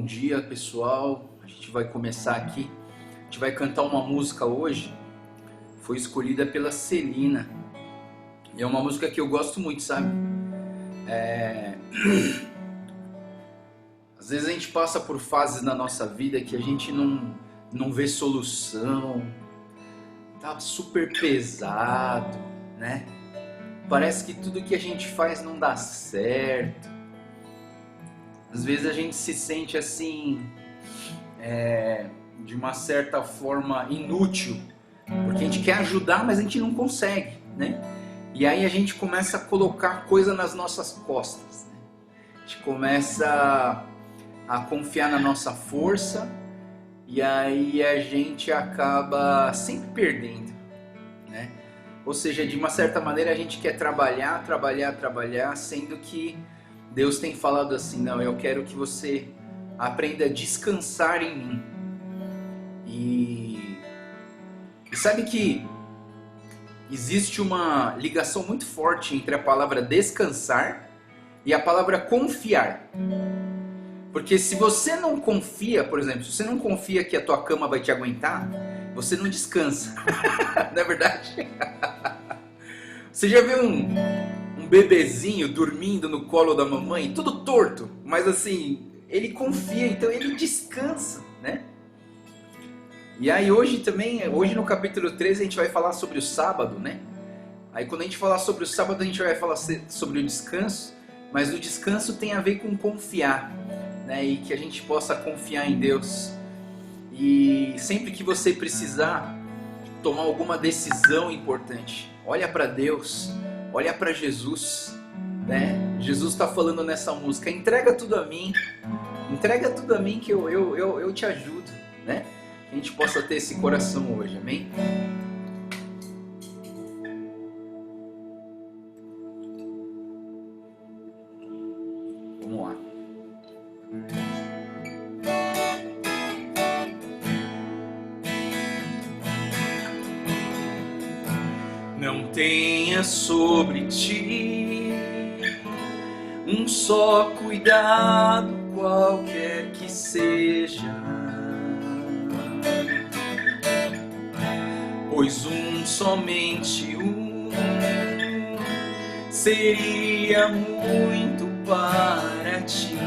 Bom dia, pessoal. A gente vai começar aqui. A gente vai cantar uma música hoje. Foi escolhida pela Celina. E é uma música que eu gosto muito, sabe? Às vezes a gente passa por fases na nossa vida que a gente não vê solução. Tá super pesado, né? Parece que tudo que a gente faz não dá certo. Às vezes a gente se sente assim, de uma certa forma inútil, porque a gente quer ajudar, mas a gente não consegue, né? E aí a gente começa a colocar coisa nas nossas costas, né? A gente começa a confiar na nossa força e aí a gente acaba sempre perdendo, né? Ou seja, de uma certa maneira a gente quer trabalhar, sendo que Deus tem falado assim: não, eu quero que você aprenda a descansar em mim. E sabe que existe uma ligação muito forte entre a palavra descansar e a palavra confiar. Porque se você não confia, por exemplo, se você não confia que a tua cama vai te aguentar, você não descansa. Não é verdade? Você já viu um bebezinho dormindo no colo da mamãe, tudo torto, mas assim, ele confia, então ele descansa, né? E aí hoje no capítulo 13 a gente vai falar sobre o sábado, né? Aí quando a gente falar sobre o sábado a gente vai falar sobre o descanso, mas o descanso tem a ver com confiar, né? E que a gente possa confiar em Deus. E sempre que você precisar tomar alguma decisão importante, olha para Deus, olha para Jesus, né? Jesus está falando nessa música: entrega tudo a mim que eu te ajudo, né? Que a gente possa ter esse coração hoje, amém? Vamos lá. Não tenha sobre ti um só cuidado, qualquer que seja, pois somente seria muito para ti.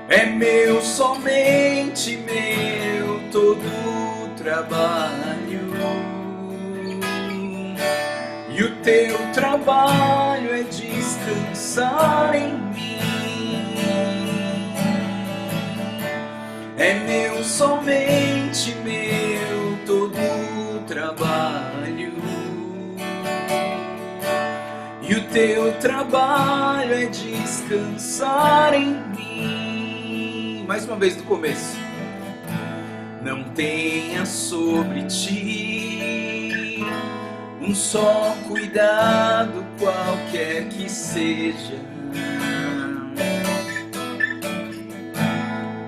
É meu, somente meu, todo trabalho, e o teu trabalho é descansar em mim. É meu, somente meu, todo trabalho, e o teu trabalho é descansar em mim. Mais uma vez do começo. Não tenha sobre ti um só cuidado, qualquer que seja,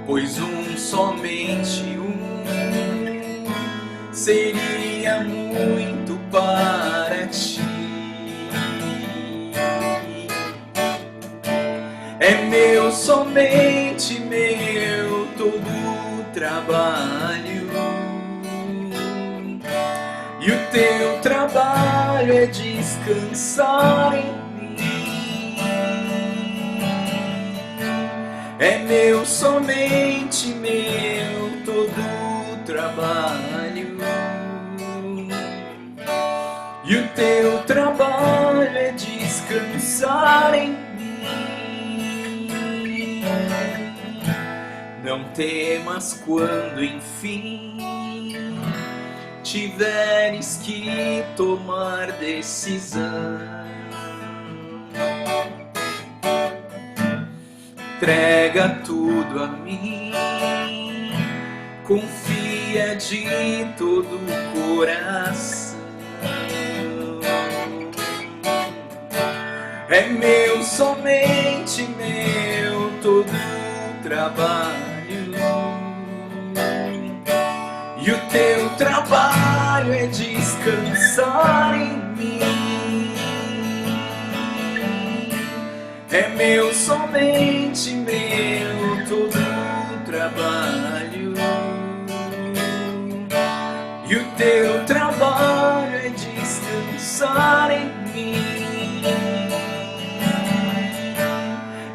pois somente seria muito para ti. É meu, somente meu, todo trabalho, e o teu trabalho é descansar em mim. É meu, somente meu, todo trabalho, e o teu trabalho é descansar em mim. Não temas quando enfim tiveres que tomar decisão. Entrega tudo a mim, confia de todo o coração. É meu, somente meu, todo trabalho, e o teu trabalho é descansar em mim. É meu, somente meu, todo o trabalho. E o teu trabalho é descansar em mim.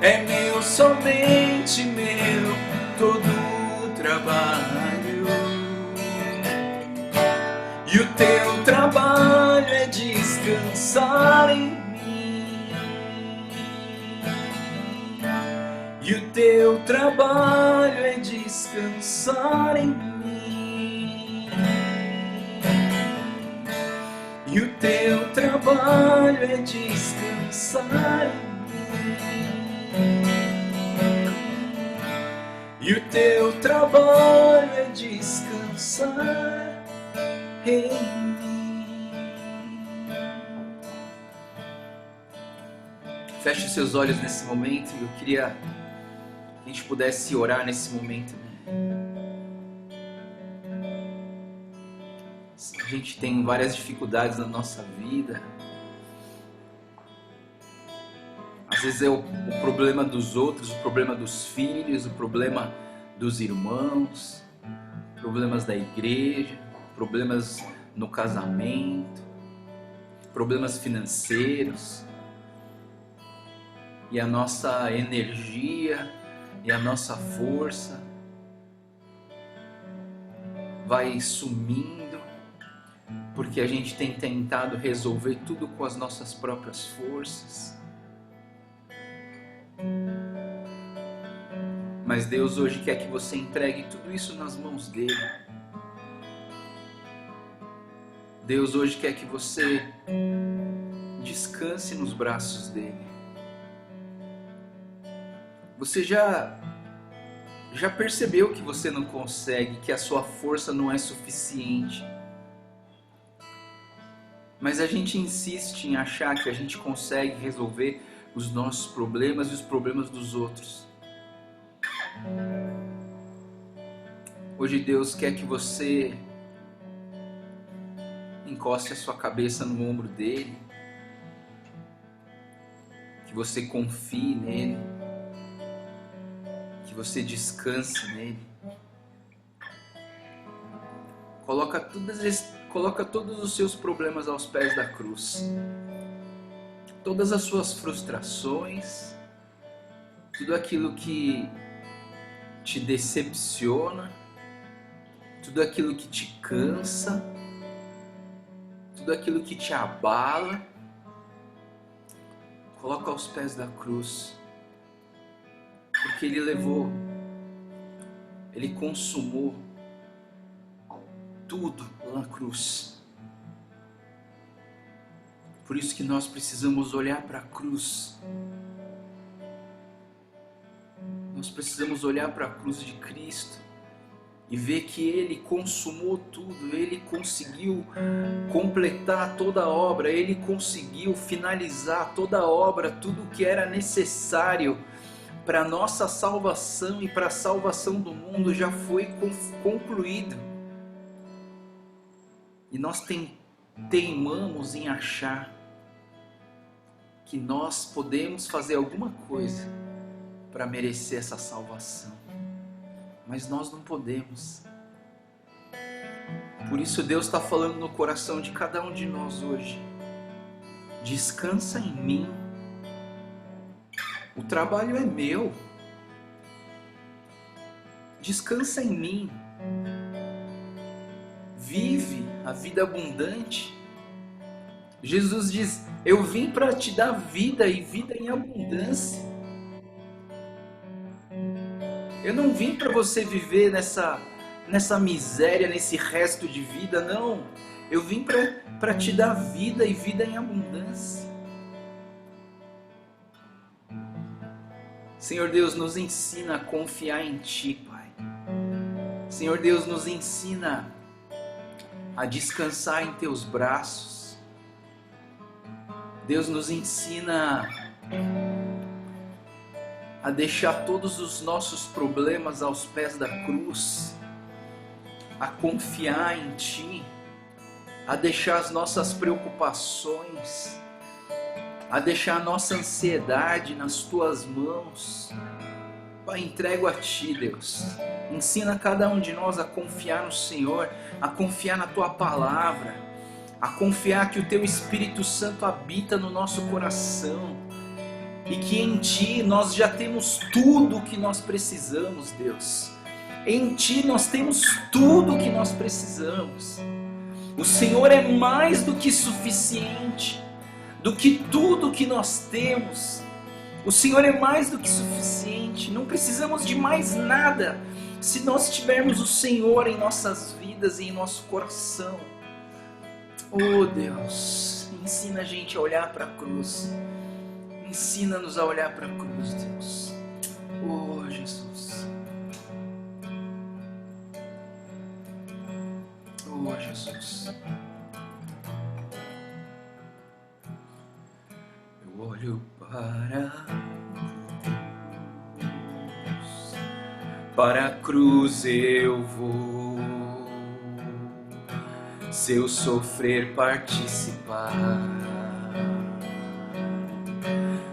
É meu, somente meu, todo o trabalho. E o teu trabalho é descansar em mim. E o teu trabalho é descansar em mim. E o teu trabalho é descansar em mim. E o teu trabalho é descansar em mim. Feche seus olhos nesse momento. Eu queria que a gente pudesse orar nesse momento, né? A gente tem várias dificuldades na nossa vida. Às vezes é o problema dos outros, o problema dos filhos, o problema dos irmãos, problemas da igreja, problemas no casamento, problemas financeiros. E a nossa energia e a nossa força vai sumindo, porque a gente tem tentado resolver tudo com as nossas próprias forças. Mas Deus hoje quer que você entregue tudo isso nas mãos dele. Deus hoje quer que você descanse nos braços dele. Você já percebeu que você não consegue, que a sua força não é suficiente. Mas a gente insiste em achar que a gente consegue resolver os nossos problemas e os problemas dos outros. Hoje Deus quer que você encoste a sua cabeça no ombro dele, que você confie nele, que você descanse nele. Coloca todos os seus problemas aos pés da cruz. Todas as suas frustrações, tudo aquilo que te decepciona, tudo aquilo que te cansa, tudo aquilo que te abala, coloca aos pés da cruz. Porque ele levou, ele consumou tudo na cruz. Por isso que nós precisamos olhar para a cruz. Nós precisamos olhar para a cruz de Cristo e ver que Ele consumou tudo, Ele conseguiu completar toda a obra, Ele conseguiu finalizar toda a obra, tudo que era necessário para a nossa salvação e para a salvação do mundo já foi concluído. E nós teimamos em achar que nós podemos fazer alguma coisa para merecer essa salvação. Mas nós não podemos. Por isso Deus está falando no coração de cada um de nós hoje. Descansa em mim. O trabalho é meu. Descansa em mim. Vive a vida abundante. Jesus diz: eu vim para te dar vida e vida em abundância. Eu não vim para você viver nessa miséria, nesse resto de vida, não. Eu vim para te dar vida e vida em abundância. Senhor Deus, nos ensina a confiar em Ti, Pai. Senhor Deus, nos ensina a descansar em Teus braços. Deus nos ensina a deixar todos os nossos problemas aos pés da cruz, a confiar em Ti, a deixar as nossas preocupações, a deixar a nossa ansiedade nas tuas mãos. Pai, entrego a ti, Deus. Ensina cada um de nós a confiar no Senhor, a confiar na tua palavra, a confiar que o teu Espírito Santo habita no nosso coração e que em ti nós já temos tudo o que nós precisamos, Deus. Em ti nós temos tudo o que nós precisamos. O Senhor é mais do que suficiente, do que tudo que nós temos. O Senhor é mais do que suficiente, não precisamos de mais nada se nós tivermos o Senhor em nossas vidas e em nosso coração. Oh Deus, ensina a gente a olhar para a cruz, ensina-nos a olhar para a cruz, Deus. Oh Jesus, oh Jesus. Eu olho para a cruz eu vou, se eu sofrer participar,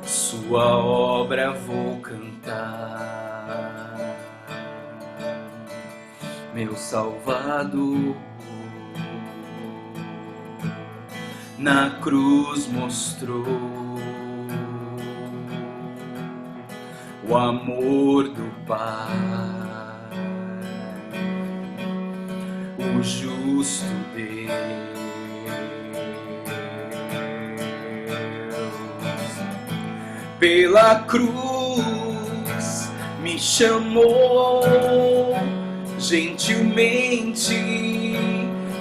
sua obra vou cantar, meu Salvador. Na cruz mostrou o amor do Pai, o justo Deus. Pela cruz me chamou, gentilmente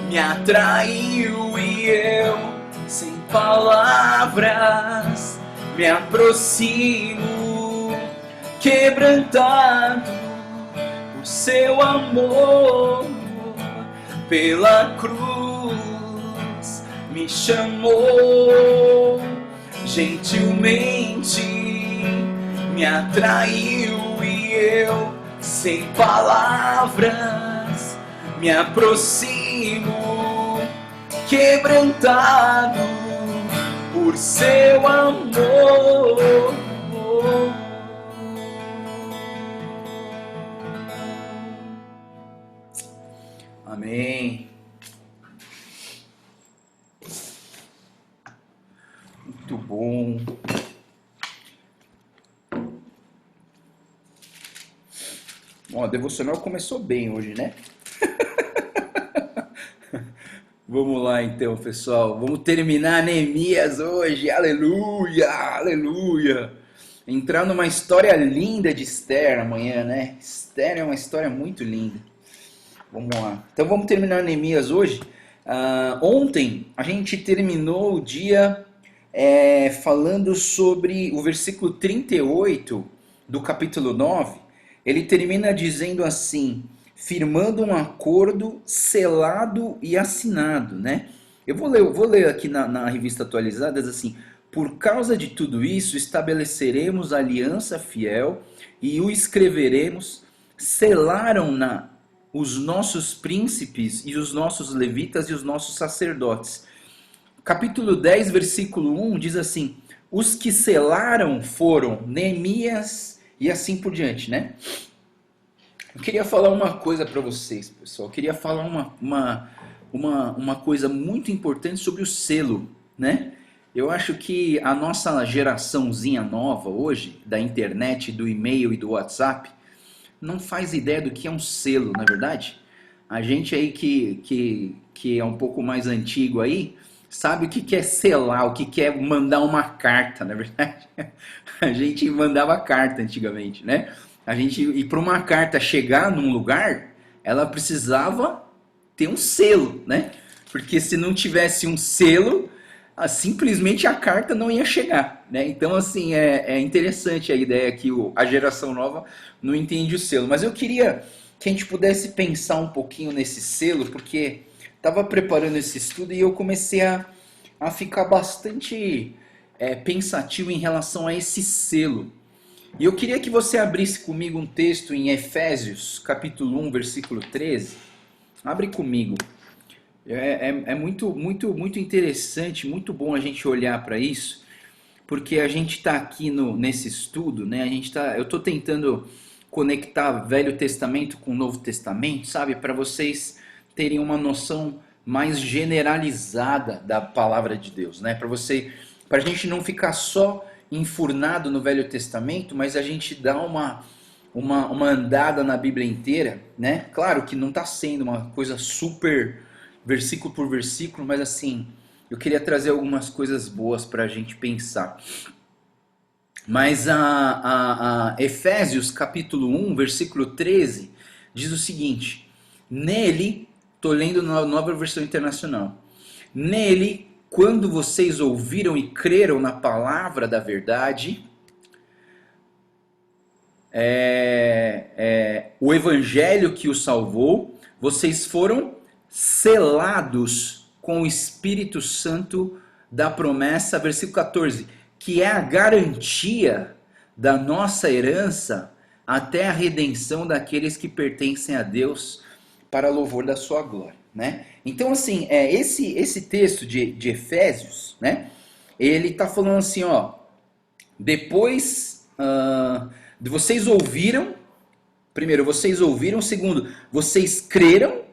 me atraiu e eu, sem palavras, me aproximo, quebrantado por seu amor. Pela cruz me chamou, gentilmente me atraiu e eu, sem palavras, me aproximo, quebrantado por seu amor. Amém. Muito bom. Bom, a devocional começou bem hoje, né? Vamos lá então, pessoal. Vamos terminar Neemias hoje. Aleluia, aleluia. Entrar numa história linda de Esther amanhã, né? Esther é uma história muito linda. Vamos lá. Então vamos terminar Neemias hoje. Ontem a gente terminou o dia falando sobre o versículo 38 do capítulo 9. Ele termina dizendo assim: firmando um acordo selado e assinado, né? Eu vou ler aqui na revista atualizada, diz assim: por causa de tudo isso, estabeleceremos aliança fiel e o escreveremos, selaram-na os nossos príncipes e os nossos levitas e os nossos sacerdotes. Capítulo 10, versículo 1 diz assim: os que selaram foram Neemias e assim por diante, né? Eu queria falar uma coisa para vocês, pessoal. Eu queria falar uma coisa muito importante sobre o selo, né? Eu acho que a nossa geraçãozinha nova hoje, da internet, do e-mail e do WhatsApp, não faz ideia do que é um selo, na verdade. A gente aí que é um pouco mais antigo aí, sabe o que é selar, o que é mandar uma carta, na verdade. A gente mandava carta antigamente, né? E para uma carta chegar num lugar, ela precisava ter um selo, né? Porque se não tivesse um selo, simplesmente a carta não ia chegar, né? Então, assim, é interessante a ideia que a geração nova não entende o selo. Mas eu queria que a gente pudesse pensar um pouquinho nesse selo, porque estava preparando esse estudo e eu comecei a ficar bastante pensativo em relação a esse selo. E eu queria que você abrisse comigo um texto em Efésios, capítulo 1, versículo 13. Abre comigo. É muito interessante, muito bom a gente olhar para isso, porque a gente está aqui nesse estudo, né? Eu estou tentando conectar Velho Testamento com Novo Testamento, sabe? Para vocês terem uma noção mais generalizada da palavra de Deus, né? Para a gente não ficar só enfurnado no Velho Testamento, mas a gente dá uma andada na Bíblia inteira, né? Claro que não está sendo uma coisa super versículo por versículo, mas assim, eu queria trazer algumas coisas boas para a gente pensar. Mas a Efésios capítulo 1, versículo 13, diz o seguinte: nele, estou lendo na nova versão internacional, nele, quando vocês ouviram e creram na palavra da verdade, o evangelho que os salvou, vocês foram selados com o Espírito Santo da promessa, versículo 14, que é a garantia da nossa herança até a redenção daqueles que pertencem a Deus para louvor da sua glória, né? Então, assim, esse texto de Efésios, né? Ele está falando assim, ó, depois vocês ouviram, primeiro, vocês ouviram, segundo, vocês creram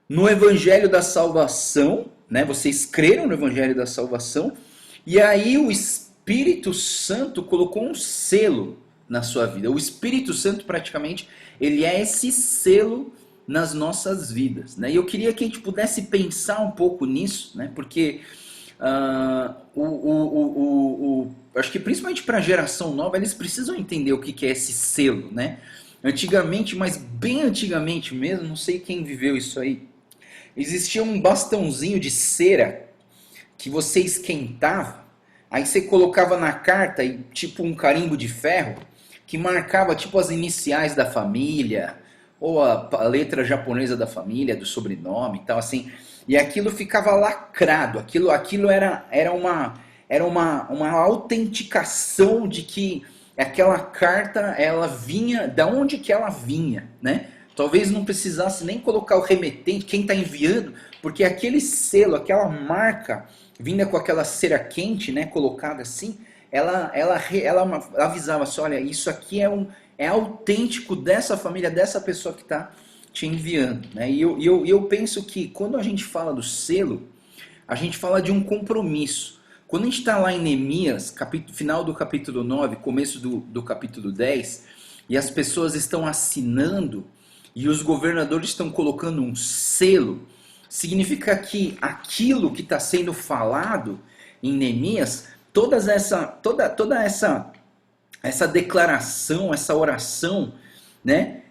no Evangelho da Salvação, né? Vocês creram no Evangelho da Salvação, e aí o Espírito Santo colocou um selo na sua vida. O Espírito Santo, praticamente, ele é esse selo nas nossas vidas, né? E eu queria que a gente pudesse pensar um pouco nisso, né? Porque acho que principalmente para a geração nova, eles precisam entender o que é esse selo, né? Antigamente, mas bem antigamente mesmo, não sei quem viveu isso aí, existia um bastãozinho de cera que você esquentava, aí você colocava na carta, tipo um carimbo de ferro, que marcava tipo as iniciais da família, ou a letra japonesa da família, do sobrenome e tal, assim, e aquilo ficava lacrado, aquilo era uma autenticação de que aquela carta, ela vinha, da onde que ela vinha, né? Talvez não precisasse nem colocar o remetente, quem está enviando, porque aquele selo, aquela marca, vinda com aquela cera quente, né, colocada assim, ela avisava assim, olha, isso aqui é autêntico dessa família, dessa pessoa que está te enviando, né? E eu penso que quando a gente fala do selo, a gente fala de um compromisso. Quando a gente está lá em Neemias, final do capítulo 9, começo do capítulo 10, e as pessoas estão assinando, e os governadores estão colocando um selo, significa que aquilo que está sendo falado em Neemias, toda essa declaração, essa oração, né,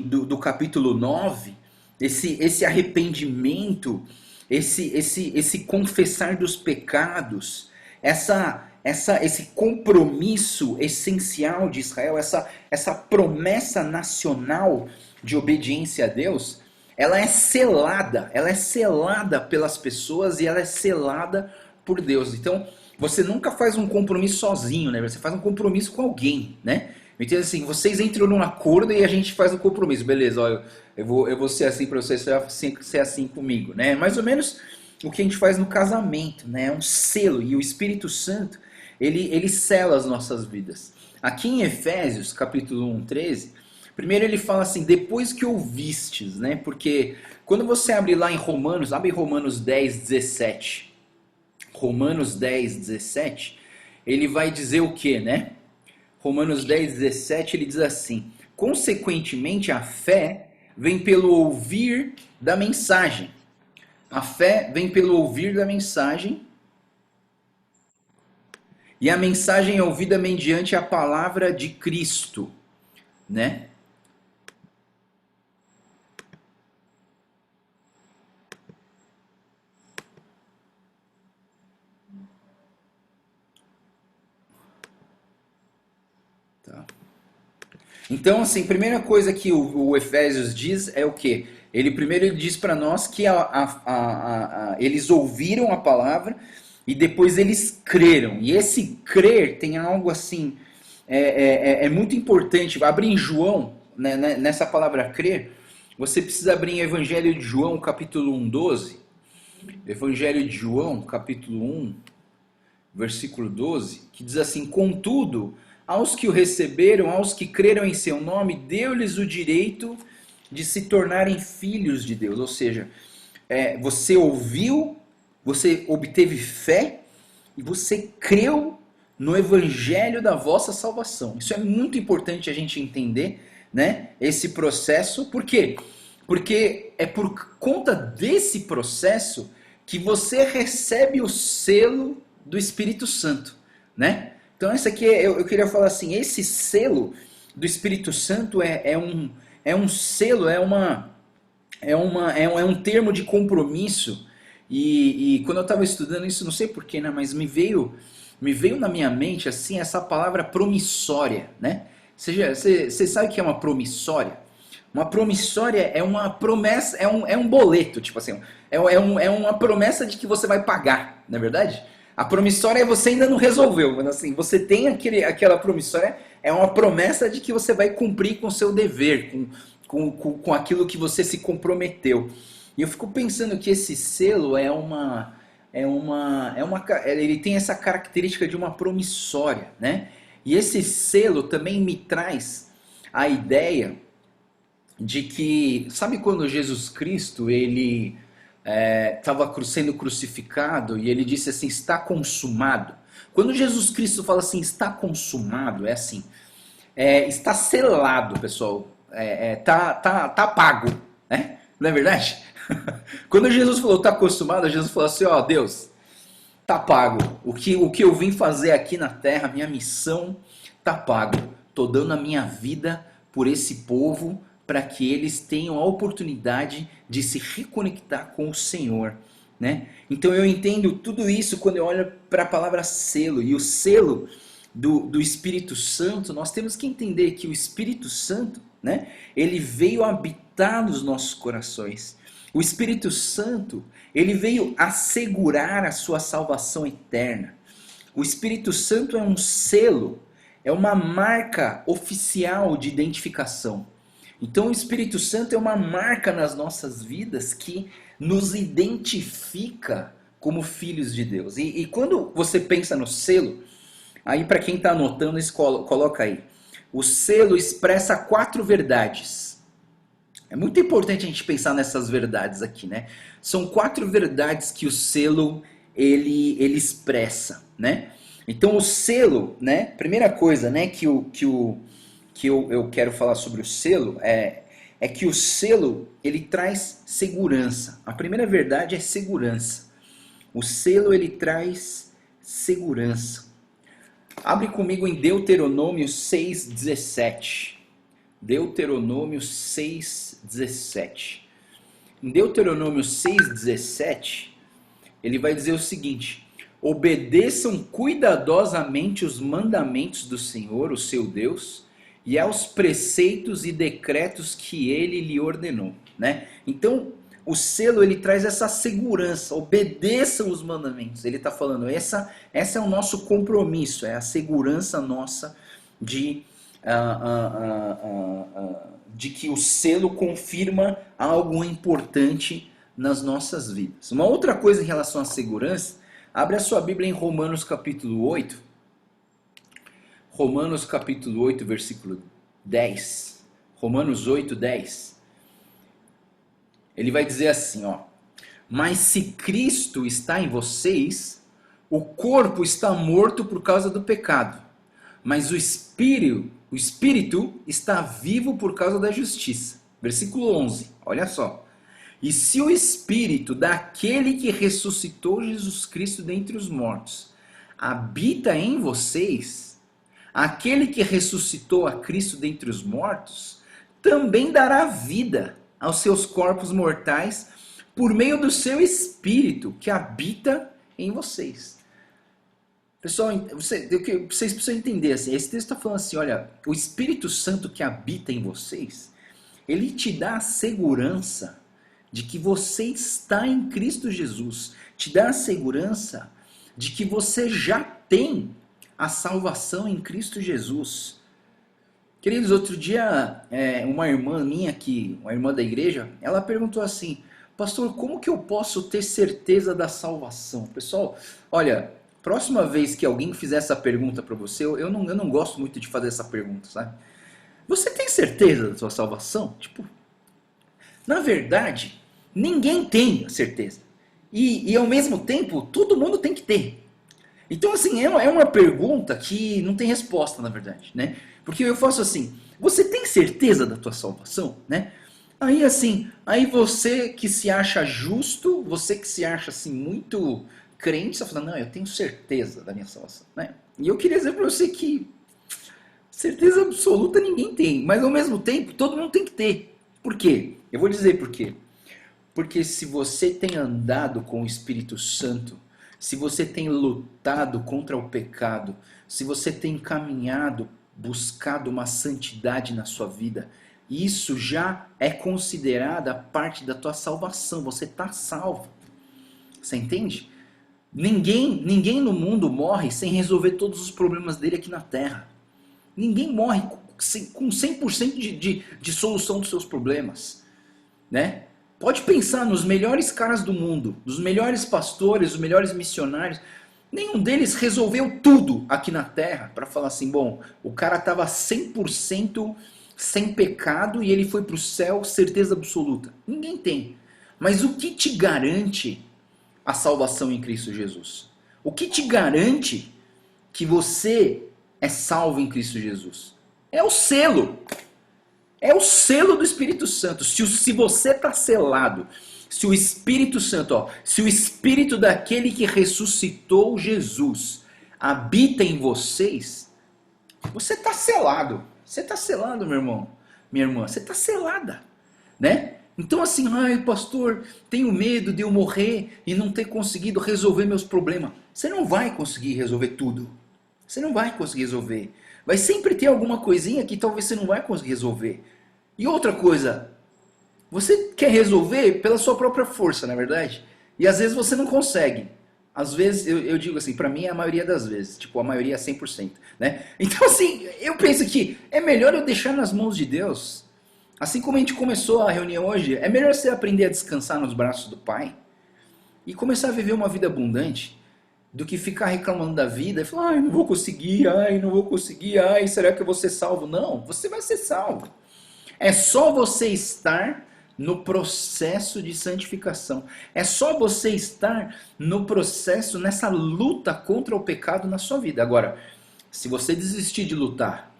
do capítulo 9, esse arrependimento, esse confessar dos pecados, esse compromisso essencial de Israel, essa promessa nacional de obediência a Deus, ela é selada pelas pessoas e ela é selada por Deus. Então, você nunca faz um compromisso sozinho, né? Você faz um compromisso com alguém, né? Então, assim, vocês entram num acordo e a gente faz um compromisso. Beleza, ó, eu vou ser assim para você, você vai ser assim comigo, né? Mais ou menos o que a gente faz no casamento, né? É um selo, e o Espírito Santo, ele sela as nossas vidas. Aqui em Efésios, capítulo 1, 13, primeiro ele fala assim, depois que ouvistes, né? Porque quando você abre lá em Romanos, abre Romanos 10, 17. Romanos 10, 17, ele vai dizer o que, né? Romanos 10, 17, ele diz assim, consequentemente a fé vem pelo ouvir da mensagem. A fé vem pelo ouvir da mensagem, e a mensagem é ouvida mediante a palavra de Cristo, né? Tá. Então, assim, primeira coisa que o Efésios diz é o quê? Ele diz para nós que eles ouviram a palavra e depois eles creram. E esse crer tem algo assim, é muito importante. Abre em João, né, nessa palavra crer, você precisa abrir em Evangelho de João, capítulo 1, 12. Evangelho de João, capítulo 1, versículo 12, que diz assim: contudo, aos que o receberam, aos que creram em seu nome, deu-lhes o direito de se tornarem filhos de Deus. Ou seja, você ouviu, você obteve fé e você creu no evangelho da vossa salvação. Isso é muito importante a gente entender, né? Esse processo. Por quê? Porque é por conta desse processo que você recebe o selo do Espírito Santo, né? Então essa aqui eu queria falar assim, esse selo do Espírito Santo é um selo, é um termo de compromisso. E quando eu estava estudando isso, não sei porquê, né, mas me veio na minha mente assim essa palavra promissória, né? Você sabe o que é uma promissória? Uma promissória é uma promessa, é um boleto, tipo assim, é uma promessa de que você vai pagar, não é verdade? A promissória é você ainda não resolveu, mas assim, você tem aquela promissória, é uma promessa de que você vai cumprir com o seu dever, com aquilo que você se comprometeu. E eu fico pensando que esse selo ele tem essa característica de uma promissória, né? E esse selo também me traz a ideia de que, sabe quando Jesus Cristo, ele estava sendo crucificado e ele disse assim, está consumado. Quando Jesus Cristo fala assim, está consumado, é assim, está selado, pessoal, tá pago, né? Não é verdade? Quando Jesus falou está consumado, Jesus falou assim, ó, Deus, tá pago. O que eu vim fazer aqui na terra, minha missão, tá pago. Tô dando a minha vida por esse povo, para que eles tenham a oportunidade de se reconectar com o Senhor, né? Então eu entendo tudo isso quando eu olho para a palavra selo. E o selo do Espírito Santo, nós temos que entender que o Espírito Santo, né, ele veio habitar nos nossos corações. O Espírito Santo, ele veio assegurar a sua salvação eterna. O Espírito Santo é um selo, é uma marca oficial de identificação. Então o Espírito Santo é uma marca nas nossas vidas que nos identifica como filhos de Deus. E quando você pensa no selo, aí para quem está anotando, coloca aí. O selo expressa 4 verdades. É muito importante a gente pensar nessas verdades aqui, né? São 4 verdades que o selo ele expressa, né? Então o selo, né? Primeira coisa, né? Que eu quero falar sobre o selo é que o selo ele traz segurança. A primeira verdade é segurança. O selo ele traz segurança. Abre comigo em Deuteronômio 6,17. Deuteronômio 6,17. Em Deuteronômio 6,17, ele vai dizer o seguinte: obedeçam cuidadosamente os mandamentos do Senhor, o seu Deus, e aos preceitos e decretos que ele lhe ordenou, né? Então, o selo ele traz essa segurança, obedeçam os mandamentos. Ele está falando, essa é o nosso compromisso, é a segurança nossa de que o selo confirma algo importante nas nossas vidas. Uma outra coisa em relação à segurança, abre a sua Bíblia em Romanos capítulo 8. Romanos capítulo 8, versículo 10. Romanos 8, 10. Ele vai dizer assim, ó: mas se Cristo está em vocês, o corpo está morto por causa do pecado, mas o espírito está vivo por causa da justiça. Versículo 11, olha só. E se o espírito daquele que ressuscitou Jesus Cristo dentre os mortos habita em vocês, aquele que ressuscitou a Cristo dentre os mortos também dará vida aos seus corpos mortais por meio do seu espírito que habita em vocês. Pessoal, vocês precisam entender assim, esse texto está falando assim, olha, o Espírito Santo que habita em vocês, ele te dá a segurança de que você está em Cristo Jesus, te dá a segurança de que você já tem a salvação em Cristo Jesus. Queridos, outro dia, uma irmã minha aqui, uma irmã da igreja, ela perguntou assim: pastor, como que eu posso ter certeza da salvação? Pessoal, olha, Próxima vez que alguém fizer essa pergunta para você, eu não gosto muito de fazer essa pergunta, sabe? Você tem certeza da sua salvação? Tipo, na verdade, ninguém tem a certeza. E ao mesmo tempo, todo mundo tem que ter. Então, assim, é uma pergunta que não tem resposta, na verdade, né? Porque eu faço assim, você tem certeza da tua salvação, né? Aí, assim, aí você que se acha justo, você que se acha, assim, muito crente, você fala, não, eu tenho certeza da minha salvação, né? E eu queria dizer para você que certeza absoluta ninguém tem, mas ao mesmo tempo, todo mundo tem que ter. Por quê? Eu vou dizer por quê. Porque se você tem andado com o Espírito Santo, se você tem lutado contra o pecado, se você tem caminhado, buscado uma santidade na sua vida, isso já é considerada parte da tua salvação. Você está salvo. Você entende? Ninguém no mundo morre sem resolver todos os problemas dele aqui na Terra. Ninguém morre com 100% de solução dos seus problemas, né? Pode pensar nos melhores caras do mundo, dos melhores pastores, os melhores missionários. Nenhum deles resolveu tudo aqui na Terra para falar assim, bom, o cara estava 100% sem pecado e ele foi para o céu, certeza absoluta. Ninguém tem. Mas o que te garante a salvação em Cristo Jesus? O que te garante que você é salvo em Cristo Jesus? É o selo. É o selo do Espírito Santo. Se você está selado, se o Espírito Santo, se o Espírito daquele que ressuscitou Jesus habita em vocês, você está selado. Você está selado, meu irmão, minha irmã. Você está selada, né? Então assim, ai pastor, tenho medo de eu morrer e não ter conseguido resolver meus problemas. Você não vai conseguir resolver tudo. Você não vai conseguir resolver. Vai sempre ter alguma coisinha que talvez você não vai conseguir resolver. E outra coisa, você quer resolver pela sua própria força, não é verdade? E às vezes você não consegue. Às vezes, eu digo assim, pra mim é a maioria das vezes. Tipo, a maioria é 100%, né? Então assim, eu penso que é melhor eu deixar nas mãos de Deus. Assim como a gente começou a reunião hoje, é melhor você aprender a descansar nos braços do Pai e começar a viver uma vida abundante do que ficar reclamando da vida e falar, ai, não vou conseguir, ai, não vou conseguir, ai, será que eu vou ser salvo? Não, você vai ser salvo. É só você estar no processo de santificação. É só você estar no processo, nessa luta contra o pecado na sua vida. Agora, se você desistir de lutar,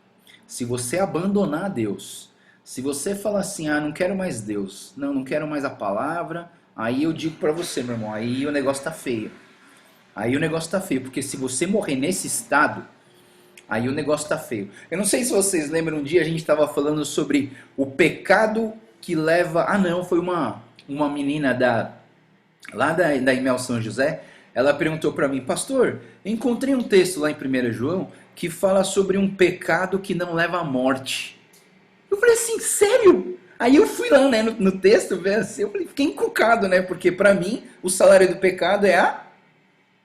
se você abandonar Deus, se você falar assim, ah, não quero mais Deus, não quero mais a palavra, aí eu digo para você, meu irmão, aí o negócio tá feio. Aí o negócio tá feio, porque se você morrer nesse estado, aí o negócio tá feio. Eu não sei se vocês lembram, um dia a gente estava falando sobre o pecado que leva... Ah não, foi uma menina lá da Imel São José, ela perguntou para mim, pastor, encontrei um texto lá em 1 João que fala sobre um pecado que não leva à morte. Eu falei assim, sério? Aí eu fui lá, né, no texto, ver assim, eu falei, fiquei encucado, né, porque para mim o salário do pecado é a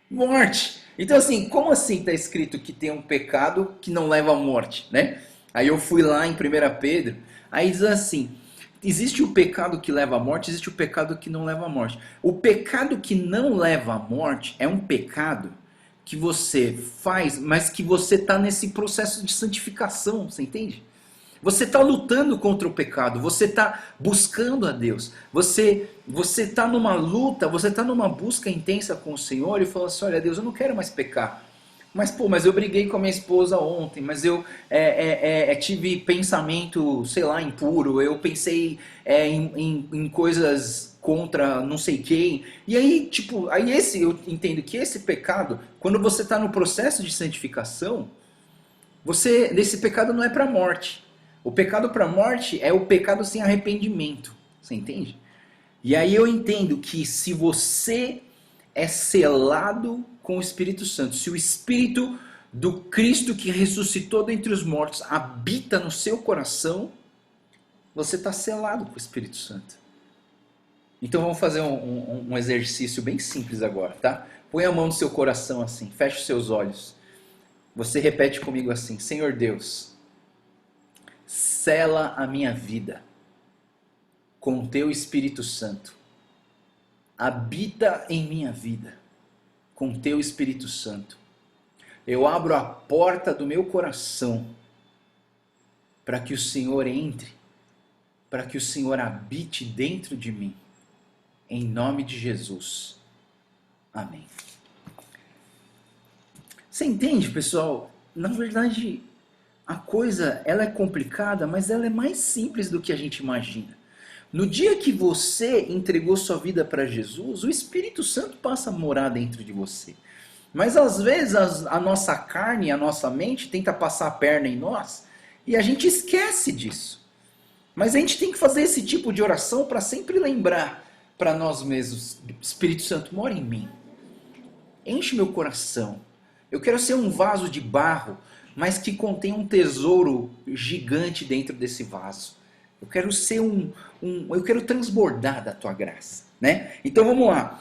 morte. Então assim, como assim está escrito que tem um pecado que não leva à morte, né? Aí eu fui lá em 1 Pedro, aí diz assim, existe o pecado que leva à morte, existe o pecado que não leva à morte. O pecado que não leva à morte é um pecado que você faz, mas que você está nesse processo de santificação, você entende? Você está lutando contra o pecado, você está buscando a Deus, você está numa luta, você está numa busca intensa com o Senhor e fala assim, olha Deus, eu não quero mais pecar. Mas eu briguei com a minha esposa ontem, mas eu tive pensamento, sei lá, impuro, eu pensei em coisas contra não sei quem. E aí, tipo, eu entendo que esse pecado, quando você está no processo de santificação, esse pecado não é para a morte. O pecado para a morte é o pecado sem arrependimento. Você entende? E aí eu entendo que se você é selado com o Espírito Santo, se o Espírito do Cristo que ressuscitou dentre os mortos habita no seu coração, você está selado com o Espírito Santo. Então vamos fazer um exercício bem simples agora, tá? Põe a mão no seu coração assim, feche os seus olhos. Você repete comigo assim, Senhor Deus, sela a minha vida com teu Espírito Santo. Habita em minha vida. com teu Espírito Santo. Eu abro a porta do meu coração para que o Senhor entre, para que o Senhor habite dentro de mim. Em nome de Jesus. Amém. Você entende, pessoal? Na verdade, a coisa ela é complicada, mas ela é mais simples do que a gente imagina. No dia que você entregou sua vida para Jesus, o Espírito Santo passa a morar dentro de você. Mas às vezes a nossa carne, a nossa mente tenta passar a perna em nós e a gente esquece disso. Mas a gente tem que fazer esse tipo de oração para sempre lembrar para nós mesmos: Espírito Santo, mora em mim. Enche meu coração. Eu quero ser um vaso de barro, mas que contém um tesouro gigante dentro desse vaso. Eu quero ser eu quero transbordar da tua graça, né? Então vamos lá.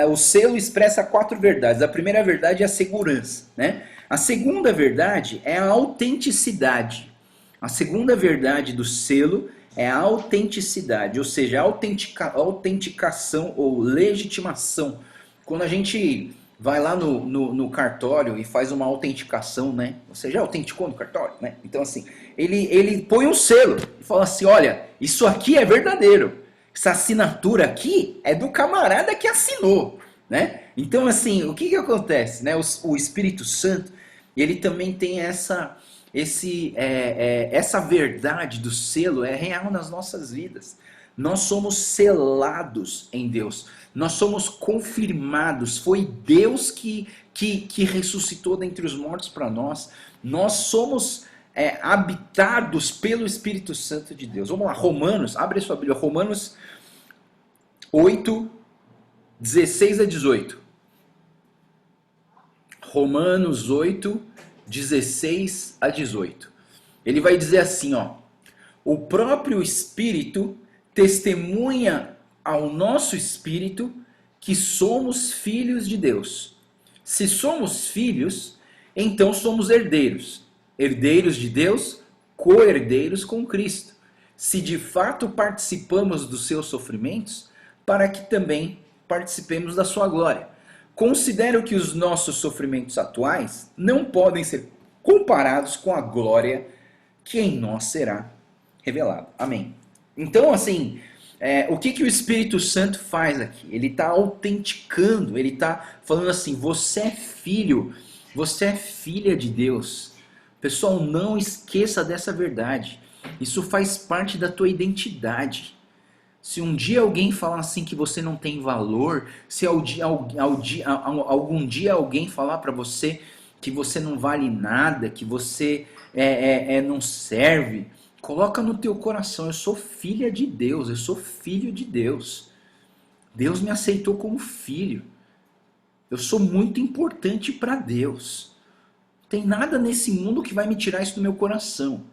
O selo expressa 4 verdades. A primeira verdade é a segurança, né? A segunda verdade é a autenticidade. A segunda verdade do selo é a autenticidade, ou seja, a autenticação ou legitimação. Quando a gente vai lá no cartório e faz uma autenticação, né? Você já autenticou no cartório, né? Então assim, ele põe um selo e fala assim: olha, isso aqui é verdadeiro. Essa assinatura aqui é do camarada que assinou, né? Então assim, o que acontece, né? O Espírito Santo, ele também tem essa verdade do selo, é real nas nossas vidas. Nós somos selados em Deus. Nós somos confirmados. Foi Deus que ressuscitou dentre os mortos para nós. Nós somos habitados pelo Espírito Santo de Deus. Vamos lá, Romanos, abre a sua Bíblia, Romanos 8, 16 a 18. Romanos 8, 16 a 18. Ele vai dizer assim, ó: o próprio Espírito testemunha ao nosso espírito que somos filhos de Deus. Se somos filhos, então somos herdeiros. Herdeiros de Deus, co-herdeiros com Cristo. Se de fato participamos dos seus sofrimentos, para que também participemos da sua glória. Considero que os nossos sofrimentos atuais não podem ser comparados com a glória que em nós será revelada. Amém. Então, assim, o que o Espírito Santo faz aqui? Ele está autenticando, ele está falando assim: você é filho, você é filha de Deus. Pessoal, não esqueça dessa verdade. Isso faz parte da tua identidade. Se um dia alguém falar assim que você não tem valor, se algum dia alguém falar para você que você não vale nada, que você não serve, coloca no teu coração: eu sou filha de Deus, eu sou filho de Deus. Deus me aceitou como filho. Eu sou muito importante para Deus. Não tem nada nesse mundo que vai me tirar isso do meu coração.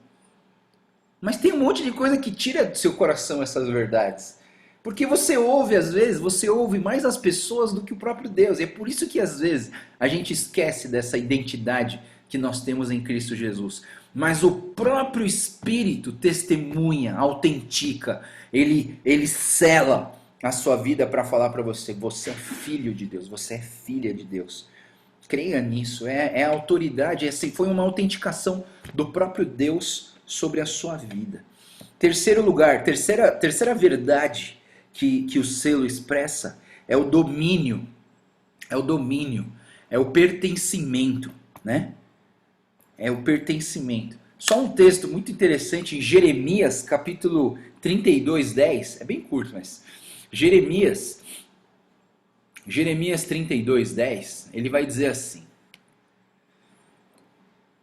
Mas tem um monte de coisa que tira do seu coração essas verdades. Porque você ouve, às vezes, você ouve mais as pessoas do que o próprio Deus. E é por isso que, às vezes, a gente esquece dessa identidade que nós temos em Cristo Jesus. Mas o próprio Espírito testemunha, autentica, ele sela a sua vida para falar para você: você é filho de Deus, você é filha de Deus. Creia nisso, é a autoridade, foi uma autenticação do próprio Deus sobre a sua vida. Terceiro lugar, terceira verdade que o selo expressa é o domínio. É o domínio, é o pertencimento, né? É o pertencimento. Só um texto muito interessante em Jeremias, capítulo 32, 10. É bem curto, mas Jeremias 32, 10, ele vai dizer assim.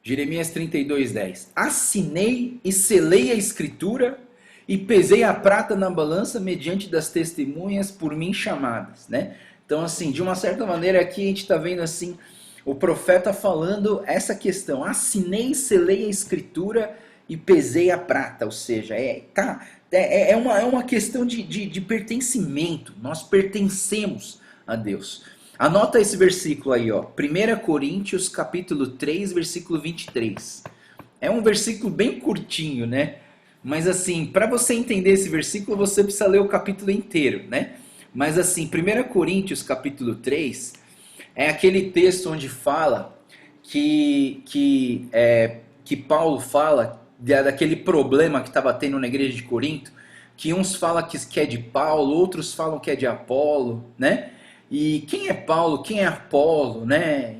Jeremias 32, 10. Assinei e selei a escritura e pesei a prata na balança mediante das testemunhas por mim chamadas, né? Então, assim, de uma certa maneira aqui a gente está vendo assim, o profeta falando essa questão: assinei e selei a escritura e pesei a prata, ou seja, é uma questão de pertencimento. Nós pertencemos a Deus. Anota esse versículo aí, ó. 1 Coríntios capítulo 3, versículo 23. É um versículo bem curtinho, né? Mas assim, para você entender esse versículo, você precisa ler o capítulo inteiro, né? Mas assim, 1 Coríntios capítulo 3 é aquele texto onde fala que Paulo fala daquele problema que estava tendo na igreja de Corinto, que uns falam que é de Paulo, outros falam que é de Apolo, né? E quem é Paulo, quem é Apolo, né?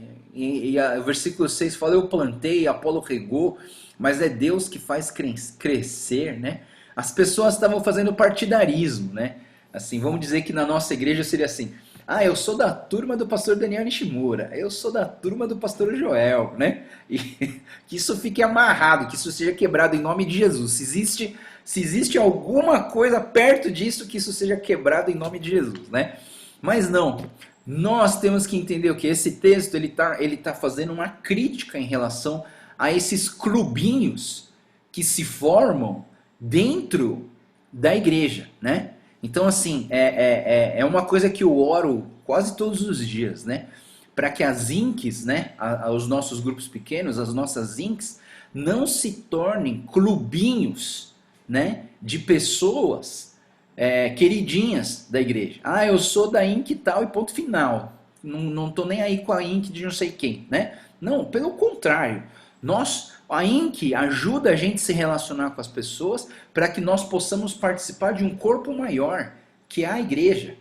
O versículo 6 fala, eu plantei, Apolo regou, mas é Deus que faz crescer, né? As pessoas estavam fazendo partidarismo, né? Assim, vamos dizer que na nossa igreja seria assim, ah, eu sou da turma do pastor Daniel Nishimura, eu sou da turma do pastor Joel, né? E que isso fique amarrado, que isso seja quebrado em nome de Jesus. Se existe alguma coisa perto disso, que isso seja quebrado em nome de Jesus, né? Mas não, nós temos que entender o que esse texto ele tá fazendo uma crítica em relação a esses clubinhos que se formam dentro da igreja, né? Então, assim, é uma coisa que eu oro quase todos os dias, né? Para que as INCs, né? Os nossos grupos pequenos, as nossas INCs, não se tornem clubinhos, né? De pessoas queridinhas da igreja. Ah, eu sou da INC tal e ponto final. Não tô nem aí com a INC de não sei quem, né? Não, pelo contrário. A INC ajuda a gente a se relacionar com as pessoas para que nós possamos participar de um corpo maior, que é a igreja.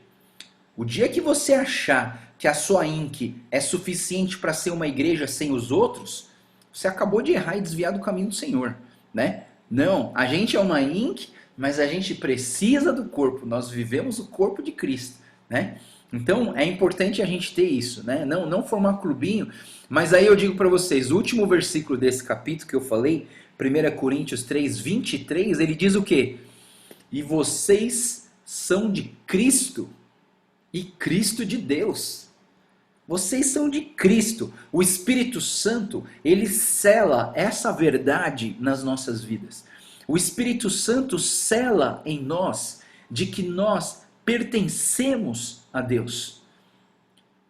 O dia que você achar que a sua INC é suficiente para ser uma igreja sem os outros, você acabou de errar e desviar do caminho do Senhor, né? Não, a gente é uma INC, mas a gente precisa do corpo, nós vivemos o corpo de Cristo, né? Então é importante a gente ter isso, né? Não formar clubinho. Mas aí eu digo para vocês, o último versículo desse capítulo que eu falei, 1 Coríntios 3, 23, ele diz o quê? E vocês são de Cristo e Cristo de Deus. Vocês são de Cristo. O Espírito Santo, ele sela essa verdade nas nossas vidas. O Espírito Santo sela em nós de que nós pertencemos a Deus.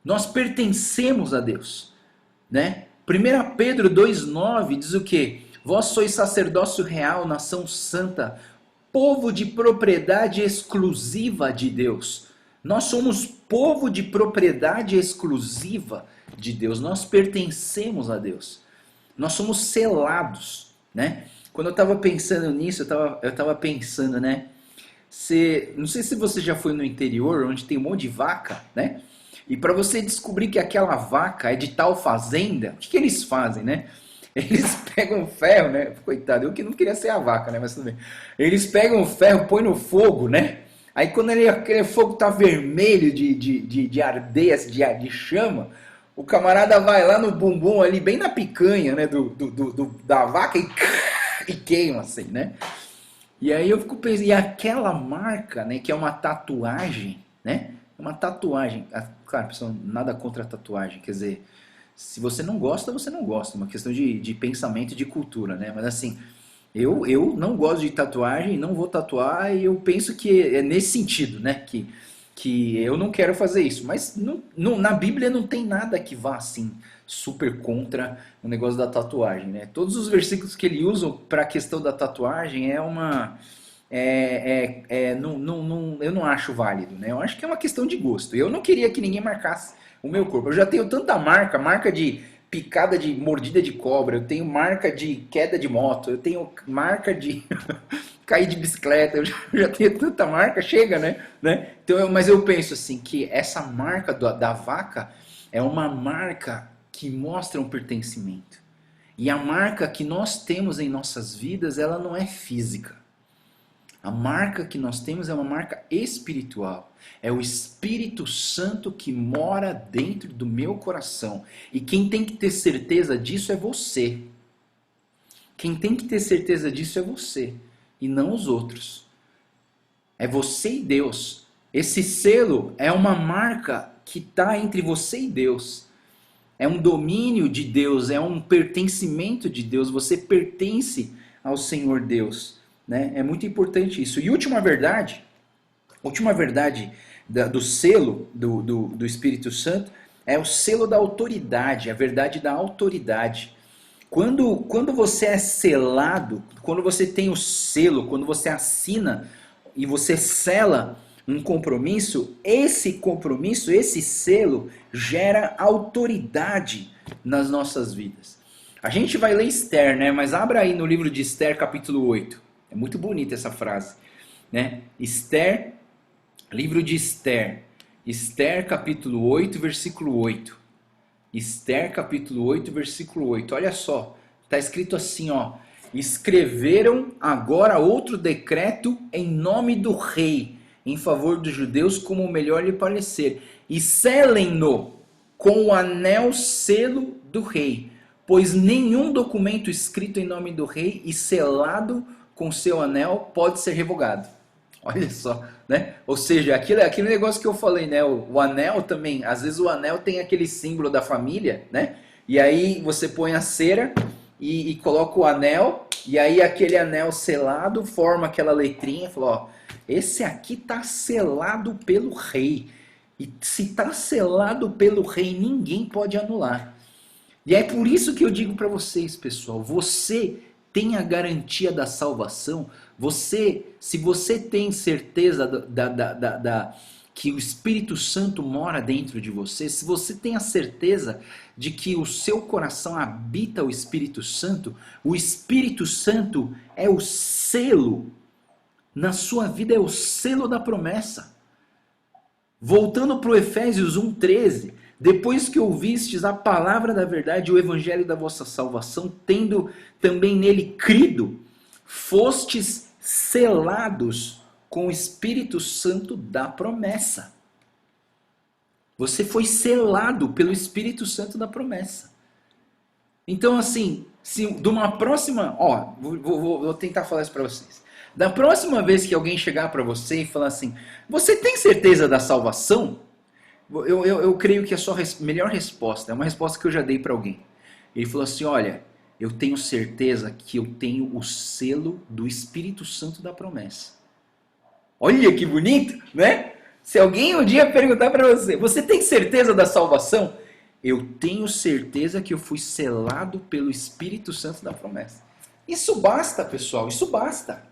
Nós pertencemos a Deus. Né? 1 Pedro 2,9 diz o quê? Vós sois sacerdócio real, nação santa, povo de propriedade exclusiva de Deus. Nós somos povo de propriedade exclusiva de Deus. Nós pertencemos a Deus. Nós somos selados, né? Quando eu estava pensando nisso, eu estava pensando, né? Não sei se você já foi no interior, onde tem um monte de vaca, né? E para você descobrir que aquela vaca é de tal fazenda, o que eles fazem, né? Eles pegam ferro, né? Coitado, eu que não queria ser a vaca, né? Mas tudo bem. Eles pegam o ferro, põem no fogo, né? Aí quando aquele fogo tá vermelho de arder, de chama, o camarada vai lá no bumbum ali, bem na picanha, né? Da vaca e queima assim, né? E aí eu fico pensando, e aquela marca, né? Que é uma tatuagem, né? Uma tatuagem, claro, pessoal, nada contra a tatuagem, quer dizer, se você não gosta, você não gosta, é uma questão de pensamento e de cultura, né? Mas assim, eu não gosto de tatuagem, não vou tatuar e eu penso que é nesse sentido, né? Que eu não quero fazer isso, mas na Bíblia não tem nada que vá assim, super contra o negócio da tatuagem, né? Todos os versículos que ele usa para a questão da tatuagem eu não acho válido, né? Eu acho que é uma questão de gosto. Eu não queria que ninguém marcasse o meu corpo. Eu já tenho tanta marca de picada de mordida de cobra, eu tenho marca de queda de moto, eu tenho marca de cair de bicicleta, eu já tenho tanta marca, chega, né? Então, mas eu penso assim, que essa marca da vaca é uma marca que mostra um pertencimento. E a marca que nós temos em nossas vidas, ela não é física. A marca que nós temos é uma marca espiritual. É o Espírito Santo que mora dentro do meu coração. E quem tem que ter certeza disso é você. Quem tem que ter certeza disso é você. E não os outros. É você e Deus. Esse selo é uma marca que está entre você e Deus. É um domínio de Deus. É um pertencimento de Deus. Você pertence ao Senhor Deus. Né? É muito importante isso. E última verdade do selo do Espírito Santo é o selo da autoridade, a verdade da autoridade. Quando você é selado, quando você tem o selo, quando você assina e você sela um compromisso, esse selo gera autoridade nas nossas vidas. A gente vai ler Esther, né? Mas abra aí no livro de Esther, capítulo 8. É muito bonita essa frase, né? Esther, livro de Esther. Esther, capítulo 8, versículo 8. Esther, capítulo 8, versículo 8. Olha só, está escrito assim, ó. Escreveram agora outro decreto em nome do rei, em favor dos judeus, como melhor lhe parecer. E selem-no com o anel selo do rei, pois nenhum documento escrito em nome do rei e selado com seu anel pode ser revogado. Olha só, né? Ou seja, aquele negócio que eu falei, né? O anel também, às vezes o anel tem aquele símbolo da família, né? E aí você põe a cera e coloca o anel, e aí aquele anel selado forma aquela letrinha, falou, ó, esse aqui tá selado pelo rei. E se tá selado pelo rei, ninguém pode anular. E é por isso que eu digo para vocês, pessoal, você tem a garantia da salvação. Se você tem certeza que o Espírito Santo mora dentro de você, se você tem a certeza de que o seu coração habita o Espírito Santo é o selo, na sua vida é o selo da promessa. Voltando para o Efésios 1,13, depois que ouvistes a palavra da verdade, o evangelho da vossa salvação, tendo também nele crido, fostes selados com o Espírito Santo da promessa. Você foi selado pelo Espírito Santo da promessa. Então, assim, se de uma próxima... Ó, vou tentar falar isso para vocês. Da próxima vez que alguém chegar para você e falar assim, você tem certeza da salvação? Eu creio que a sua melhor resposta, é uma resposta que eu já dei para alguém. Ele falou assim, olha, eu tenho certeza que eu tenho o selo do Espírito Santo da promessa. Olha que bonito, né? Se alguém um dia perguntar para você, você tem certeza da salvação? Eu tenho certeza que eu fui selado pelo Espírito Santo da promessa. Isso basta, pessoal, isso basta.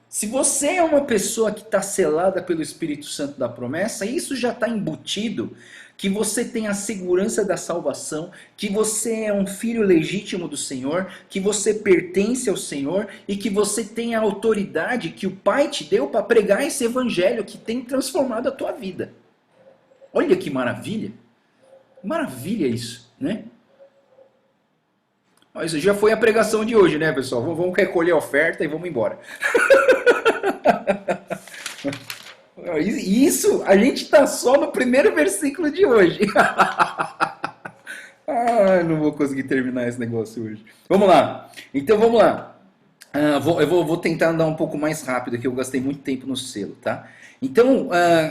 Se você é uma pessoa que está selada pelo Espírito Santo da promessa, isso já está embutido, que você tem a segurança da salvação, que você é um filho legítimo do Senhor, que você pertence ao Senhor e que você tem a autoridade que o Pai te deu para pregar esse evangelho que tem transformado a tua vida. Olha que maravilha! Maravilha isso, né? Isso já foi a pregação de hoje, né, pessoal? Vamos recolher a oferta e vamos embora. Isso, a gente está só no primeiro versículo de hoje. Não vou conseguir terminar esse negócio hoje. Vamos lá. Então vamos lá. Eu vou tentar andar um pouco mais rápido, que eu gastei muito tempo no selo, tá? Então,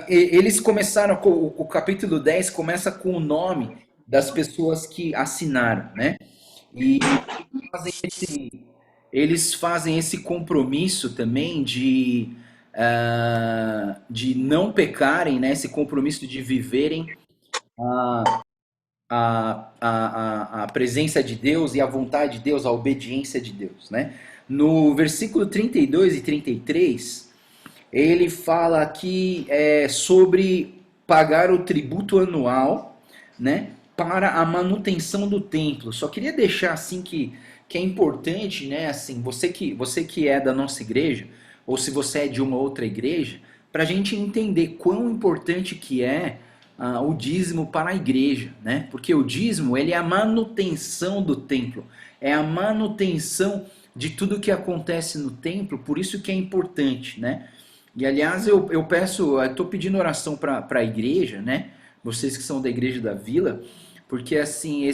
eles começaram, o capítulo 10 começa com o nome das pessoas que assinaram, né? E eles fazem esse compromisso também de não pecarem, né? Esse compromisso de viverem a presença de Deus e a vontade de Deus, a obediência de Deus, né? No versículo 32 e 33, ele fala aqui sobre pagar o tributo anual, né? Para a manutenção do templo. Só queria deixar assim que é importante, né? Assim, você que é da nossa igreja, ou se você é de uma outra igreja, para a gente entender quão importante que é o dízimo para a igreja, né? Porque o dízimo, ele é a manutenção do templo, é a manutenção de tudo que acontece no templo, por isso que é importante, né? E aliás, eu estou pedindo oração para a igreja, né? Vocês que são da igreja da Vila, porque assim,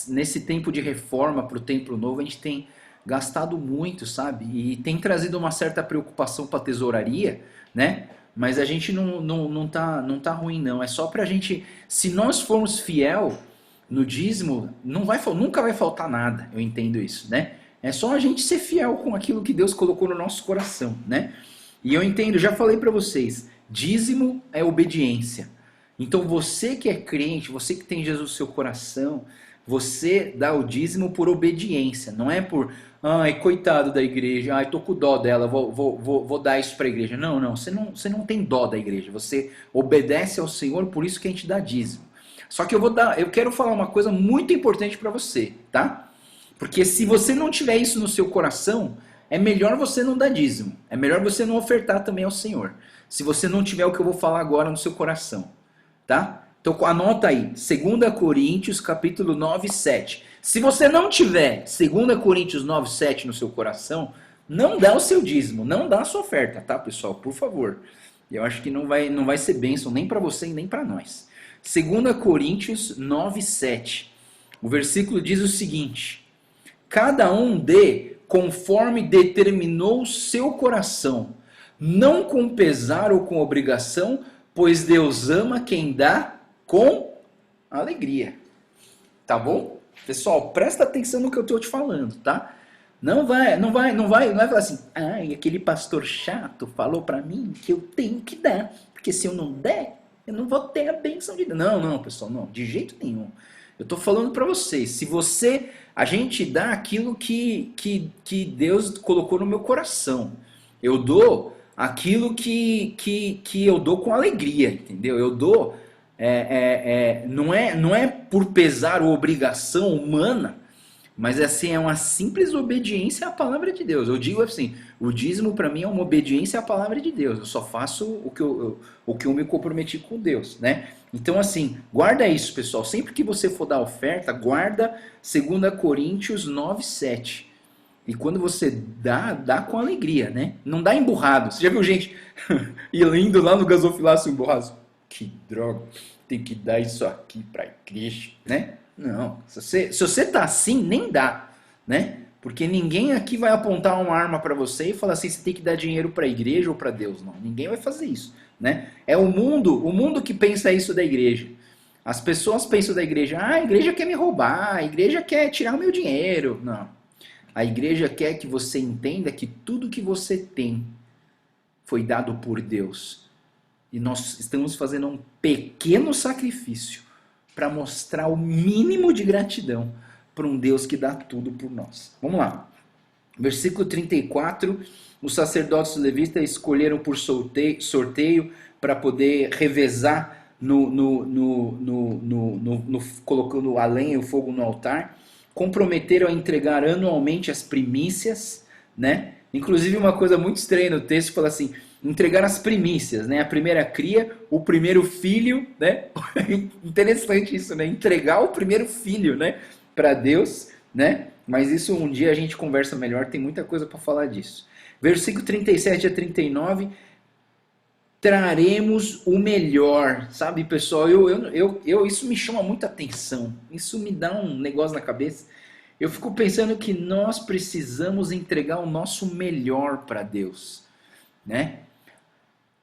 nesse tempo de reforma para o templo novo, a gente tem gastado muito, sabe? E tem trazido uma certa preocupação para a tesouraria, né? Mas a gente não tá ruim, não. É só pra gente, se nós formos fiel no dízimo, nunca vai faltar nada, eu entendo isso, né? É só a gente ser fiel com aquilo que Deus colocou no nosso coração, né? E eu entendo, já falei pra vocês, dízimo é obediência. Então você que é crente, você que tem Jesus no seu coração, Você dá o dízimo por obediência, não é por, ai, coitado da igreja, ai, tô com dó dela, vou dar isso para a igreja. Não, não, você não tem dó da igreja, você obedece ao Senhor, por isso que a gente dá dízimo. Só que eu quero falar uma coisa muito importante para você, tá? Porque se você não tiver isso no seu coração, é melhor você não dar dízimo, é melhor você não ofertar também ao Senhor. Se você não tiver o que eu vou falar agora no seu coração, tá? Então anota aí, 2 Coríntios capítulo 9, 7. Se você não tiver 2 Coríntios 9, 7 no seu coração, não dá o seu dízimo, não dá a sua oferta, tá, pessoal? Por favor. Eu acho que não vai ser bênção nem para você e nem para nós. 2 Coríntios 9, 7. O versículo diz o seguinte: cada um dê conforme determinou o seu coração, não com pesar ou com obrigação, pois Deus ama quem dá com alegria. Tá bom? Pessoal, presta atenção no que eu estou te falando, tá? Não vai falar assim, aquele pastor chato falou para mim que eu tenho que dar, porque se eu não der, eu não vou ter a bênção de Deus. Não, pessoal, não, de jeito nenhum. Eu estou falando para vocês, a gente dá aquilo que Deus colocou no meu coração. Eu dou aquilo que eu dou com alegria, entendeu? Eu dou, não é por pesar ou obrigação humana, mas assim, é uma simples obediência à palavra de Deus. Eu digo assim, o dízimo para mim é uma obediência à palavra de Deus. Eu só faço o que eu me comprometi com Deus, né? Então assim, guarda isso, pessoal. Sempre que você for dar oferta, guarda 2 Coríntios 9, 7. E quando você dá com alegria, né? Não dá emburrado. Você já viu gente indo lá no gasofilácio emburrado? Que droga, tem que dar isso aqui para a igreja, né? Não, se você tá assim, nem dá, né? Porque ninguém aqui vai apontar uma arma para você e falar assim, você tem que dar dinheiro para a igreja ou para Deus. Não, ninguém vai fazer isso, né? É o mundo que pensa isso da igreja. As pessoas pensam da igreja, a igreja quer me roubar, a igreja quer tirar o meu dinheiro. Não, a igreja quer que você entenda que tudo que você tem foi dado por Deus. E nós estamos fazendo um pequeno sacrifício para mostrar o mínimo de gratidão para um Deus que dá tudo por nós. Vamos lá. Versículo 34, os sacerdotes levitas escolheram por sorteio para poder revezar colocando a lenha e o fogo no altar. Comprometeram a entregar anualmente as primícias, né? Inclusive uma coisa muito estranha no texto, fala assim, entregar as primícias, né? A primeira cria, o primeiro filho, né? Interessante isso, né? Entregar o primeiro filho, né? Para Deus, né? Mas isso um dia a gente conversa melhor, tem muita coisa para falar disso. Versículo 37 a 39, traremos o melhor, sabe, pessoal? Isso me chama muita atenção, isso me dá um negócio na cabeça. Eu fico pensando que nós precisamos entregar o nosso melhor para Deus, né?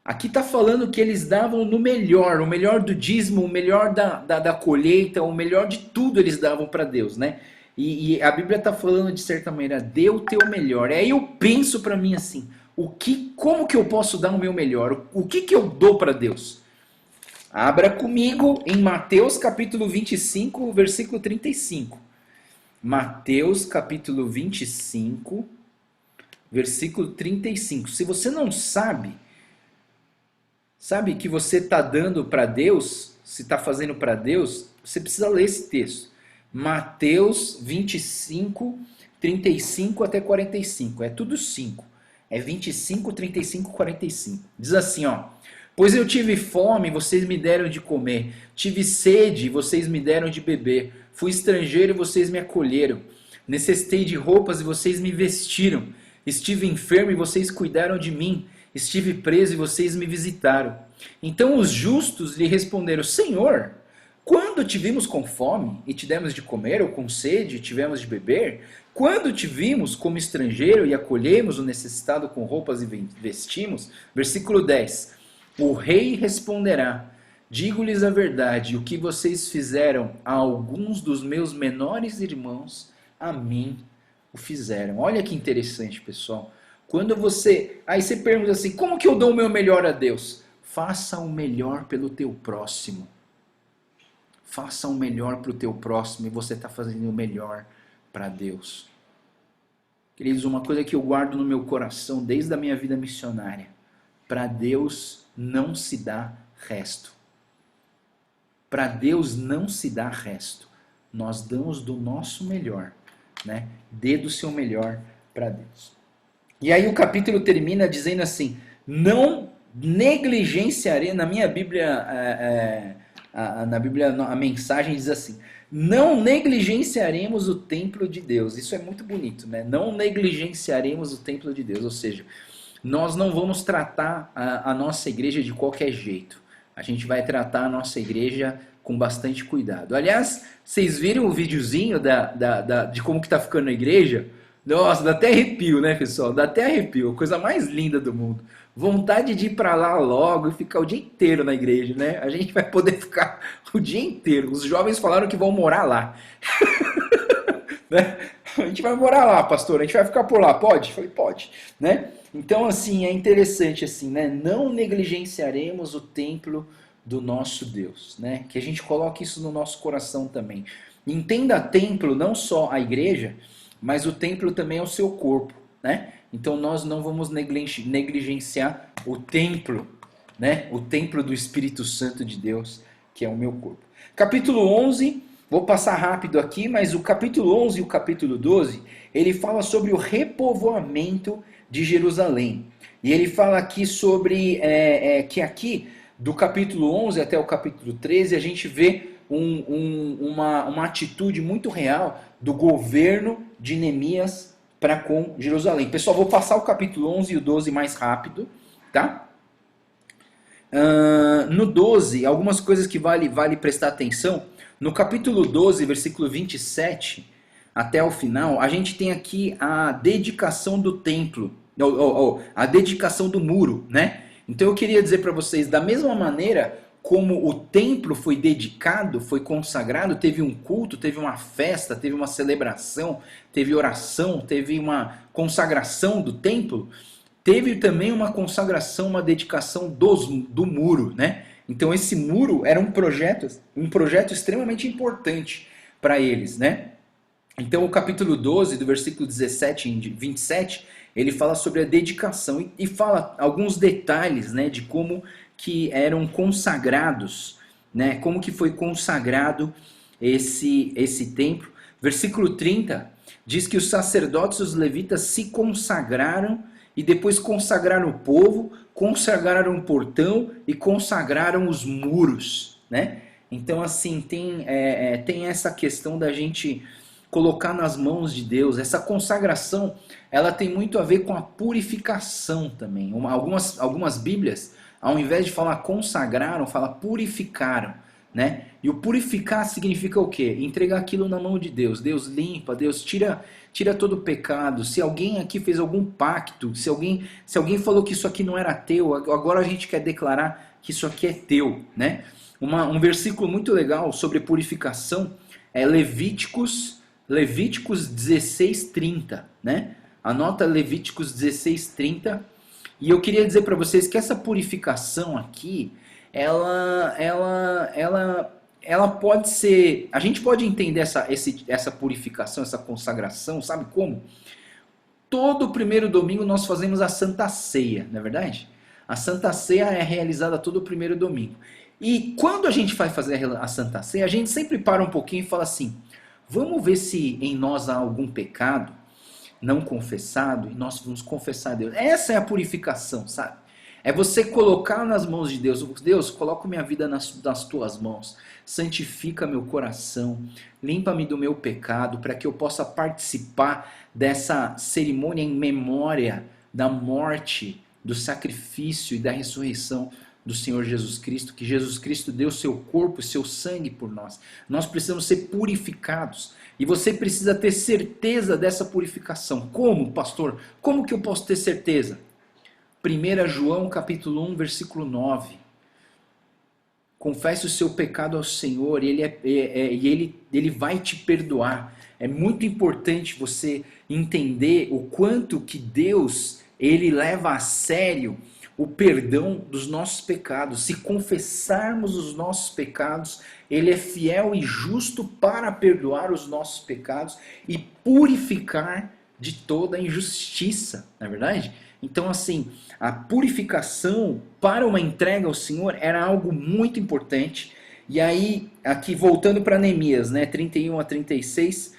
Aqui está falando que eles davam no melhor, o melhor do dízimo, o melhor da colheita, o melhor de tudo eles davam para Deus, né? E a Bíblia está falando de certa maneira, dê o teu melhor. E aí eu penso para mim assim, como que eu posso dar o meu melhor? O que eu dou para Deus? Abra comigo em Mateus capítulo 25, versículo 35. Mateus capítulo 25, versículo 35. Se você não sabe que você está dando para Deus, se está fazendo para Deus, você precisa ler esse texto. Mateus 25, 35 até 45. É tudo 5. É 25, 35, 45. Diz assim, ó. Pois eu tive fome, vocês me deram de comer. Tive sede, vocês me deram de beber. Fui estrangeiro e vocês me acolheram. Necessitei de roupas e vocês me vestiram. Estive enfermo e vocês cuidaram de mim. Estive preso e vocês me visitaram. Então os justos lhe responderam, Senhor, quando te vimos com fome e te demos de comer, ou com sede e tivemos de beber? Quando te vimos como estrangeiro e acolhemos o necessitado com roupas e vestimos? Versículo 10. O rei responderá, digo-lhes a verdade, o que vocês fizeram a alguns dos meus menores irmãos, a mim o fizeram. Olha que interessante, pessoal. Aí você pergunta assim, como que eu dou o meu melhor a Deus? Faça o melhor pelo teu próximo. Faça o melhor para o teu próximo e você está fazendo o melhor para Deus. Queridos, uma coisa que eu guardo no meu coração desde a minha vida missionária: para Deus não se dá resto. Para Deus não se dá resto. Nós damos do nosso melhor, né? Dê do seu melhor para Deus. E aí o capítulo termina dizendo assim: não negligenciarei. Na minha Bíblia, na Bíblia a mensagem diz assim: não negligenciaremos o templo de Deus. Isso é muito bonito, né? Não negligenciaremos o templo de Deus. Ou seja, nós não vamos tratar a nossa igreja de qualquer jeito. A gente vai tratar a nossa igreja com bastante cuidado. Aliás, vocês viram o videozinho de como que tá ficando a igreja? Nossa, dá até arrepio, né, pessoal? Dá até arrepio. A coisa mais linda do mundo. Vontade de ir para lá logo e ficar o dia inteiro na igreja, né? A gente vai poder ficar o dia inteiro. Os jovens falaram que vão morar lá. Né? A gente vai morar lá, pastor. A gente vai ficar por lá. Pode? Eu falei, pode. Né? Então, assim, é interessante, assim, né? Não negligenciaremos o templo do nosso Deus, né? Que a gente coloque isso no nosso coração também. Entenda templo não só a igreja, mas o templo também é o seu corpo, né? Então nós não vamos negligenciar o templo, né? O templo do Espírito Santo de Deus, que é o meu corpo. Capítulo 11, vou passar rápido aqui, mas o capítulo 11 e o capítulo 12, ele fala sobre o repovoamento de Jerusalém. E ele fala aqui sobre que aqui, do capítulo 11 até o capítulo 13, a gente vê uma atitude muito real do governo de Neemias para com Jerusalém. Pessoal, vou passar o capítulo 11 e o 12 mais rápido, tá? No 12, algumas coisas que vale prestar atenção. No capítulo 12, versículo 27, até o final, a gente tem aqui a dedicação do templo, a dedicação do muro, né? Então eu queria dizer para vocês, da mesma maneira como o templo foi dedicado, foi consagrado, teve um culto, teve uma festa, teve uma celebração, teve oração, teve uma consagração do templo, teve também uma consagração, uma dedicação do muro, né? Então esse muro era um projeto extremamente importante para eles, né? Então o capítulo 12, do versículo 17 em 27, ele fala sobre a dedicação e fala alguns detalhes, né, de como que eram consagrados, né? Como que foi consagrado esse templo. Versículo 30 diz que os sacerdotes e os levitas se consagraram e depois consagraram o povo, consagraram o portão e consagraram os muros, né? Então assim, tem essa questão da gente colocar nas mãos de Deus. Essa consagração, ela tem muito a ver com a purificação também. Algumas Bíblias, ao invés de falar consagraram, fala purificaram, né? E o purificar significa o quê? Entregar aquilo na mão de Deus. Deus limpa, Deus tira todo o pecado. Se alguém aqui fez algum pacto, se alguém falou que isso aqui não era teu, agora a gente quer declarar que isso aqui é teu, né? Um versículo muito legal sobre purificação é Levíticos 16:30, né? Anota Levíticos 16:30. E eu queria dizer para vocês que essa purificação aqui, ela pode ser... A gente pode entender essa purificação, essa consagração, sabe como? Todo primeiro domingo nós fazemos a Santa Ceia, não é verdade? A Santa Ceia é realizada todo primeiro domingo. E quando a gente vai fazer a Santa Ceia, a gente sempre para um pouquinho e fala assim, vamos ver se em nós há algum pecado não confessado, e nós vamos confessar a Deus. Essa é a purificação, sabe? É você colocar nas mãos de Deus. Deus, coloco minha vida nas tuas mãos. Santifica meu coração. Limpa-me do meu pecado, para que eu possa participar dessa cerimônia em memória da morte, do sacrifício e da ressurreição do Senhor Jesus Cristo, que Jesus Cristo deu seu corpo e seu sangue por nós. Nós precisamos ser purificados. E você precisa ter certeza dessa purificação. Como, pastor? Como que eu posso ter certeza? 1 João capítulo 1, versículo 9. Confesse o seu pecado ao Senhor e Ele vai te perdoar. É muito importante você entender o quanto que Deus, Ele leva a sério o perdão dos nossos pecados. Se confessarmos os nossos pecados, Ele é fiel e justo para perdoar os nossos pecados e purificar de toda injustiça, não é verdade? Então, assim, a purificação para uma entrega ao Senhor era algo muito importante. E aí, aqui voltando para Neemias, né, 31 a 36,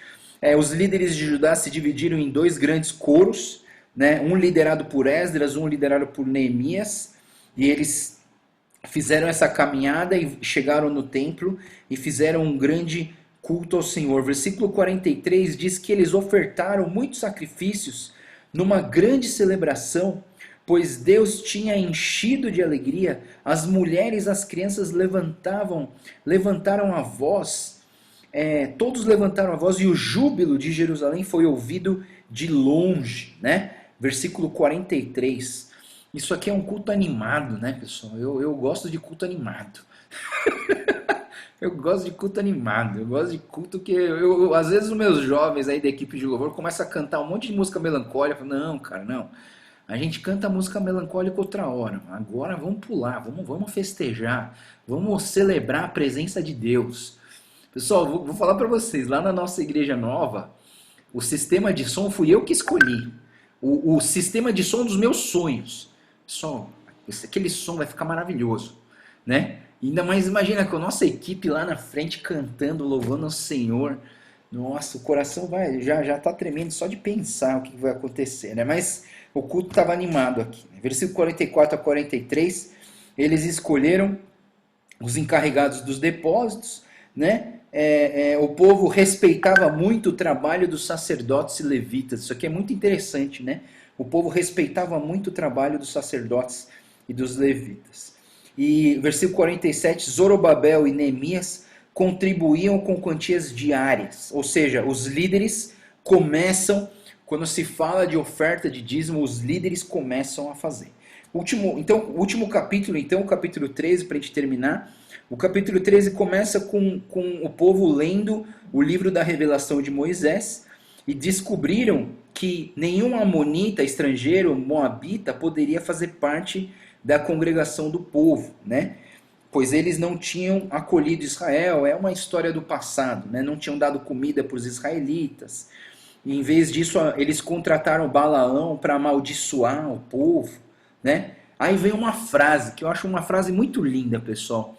os líderes de Judá se dividiram em dois grandes coros, né, um liderado por Esdras, um liderado por Neemias, e eles fizeram essa caminhada e chegaram no templo e fizeram um grande culto ao Senhor. Versículo 43 diz que eles ofertaram muitos sacrifícios numa grande celebração, pois Deus tinha enchido de alegria. As mulheres e as crianças levantaram a voz, todos levantaram a voz, e o júbilo de Jerusalém foi ouvido de longe, né? Versículo 43. Isso aqui é um culto animado, né, pessoal? Eu gosto de culto animado. Eu gosto de culto animado. Eu gosto de culto que... às vezes os meus jovens aí da equipe de louvor começam a cantar um monte de música melancólica. Eu falo, não, cara, não. A gente canta música melancólica outra hora. Agora vamos pular, vamos festejar. Vamos celebrar a presença de Deus. Pessoal, vou falar para vocês. Lá na nossa igreja nova, o sistema de som fui eu que escolhi. O sistema de som dos meus sonhos. Pessoal, aquele som vai ficar maravilhoso, né? Ainda mais imagina com a nossa equipe lá na frente cantando, louvando ao Senhor. Nossa, o coração já tá tremendo só de pensar o que vai acontecer, né? Mas o culto estava animado aqui. Né? Versículo 44 a 43, eles escolheram os encarregados dos depósitos, né? O povo respeitava muito o trabalho dos sacerdotes e levitas. Isso aqui é muito interessante, né? O povo respeitava muito o trabalho dos sacerdotes e dos levitas. E versículo 47, Zorobabel e Neemias contribuíam com quantias diárias. Ou seja, os líderes começam, quando se fala de oferta de dízimo, os líderes começam a fazer. O último capítulo, então, o capítulo 13, para a gente terminar. O capítulo 13 começa com o povo lendo o livro da revelação de Moisés e descobriram que nenhum amonita, estrangeiro, moabita, poderia fazer parte da congregação do povo, né? Pois eles não tinham acolhido Israel, é uma história do passado, né? Não tinham dado comida para os israelitas. E, em vez disso, eles contrataram Balaão para amaldiçoar o povo, né? Aí vem uma frase, que eu acho uma frase muito linda, pessoal.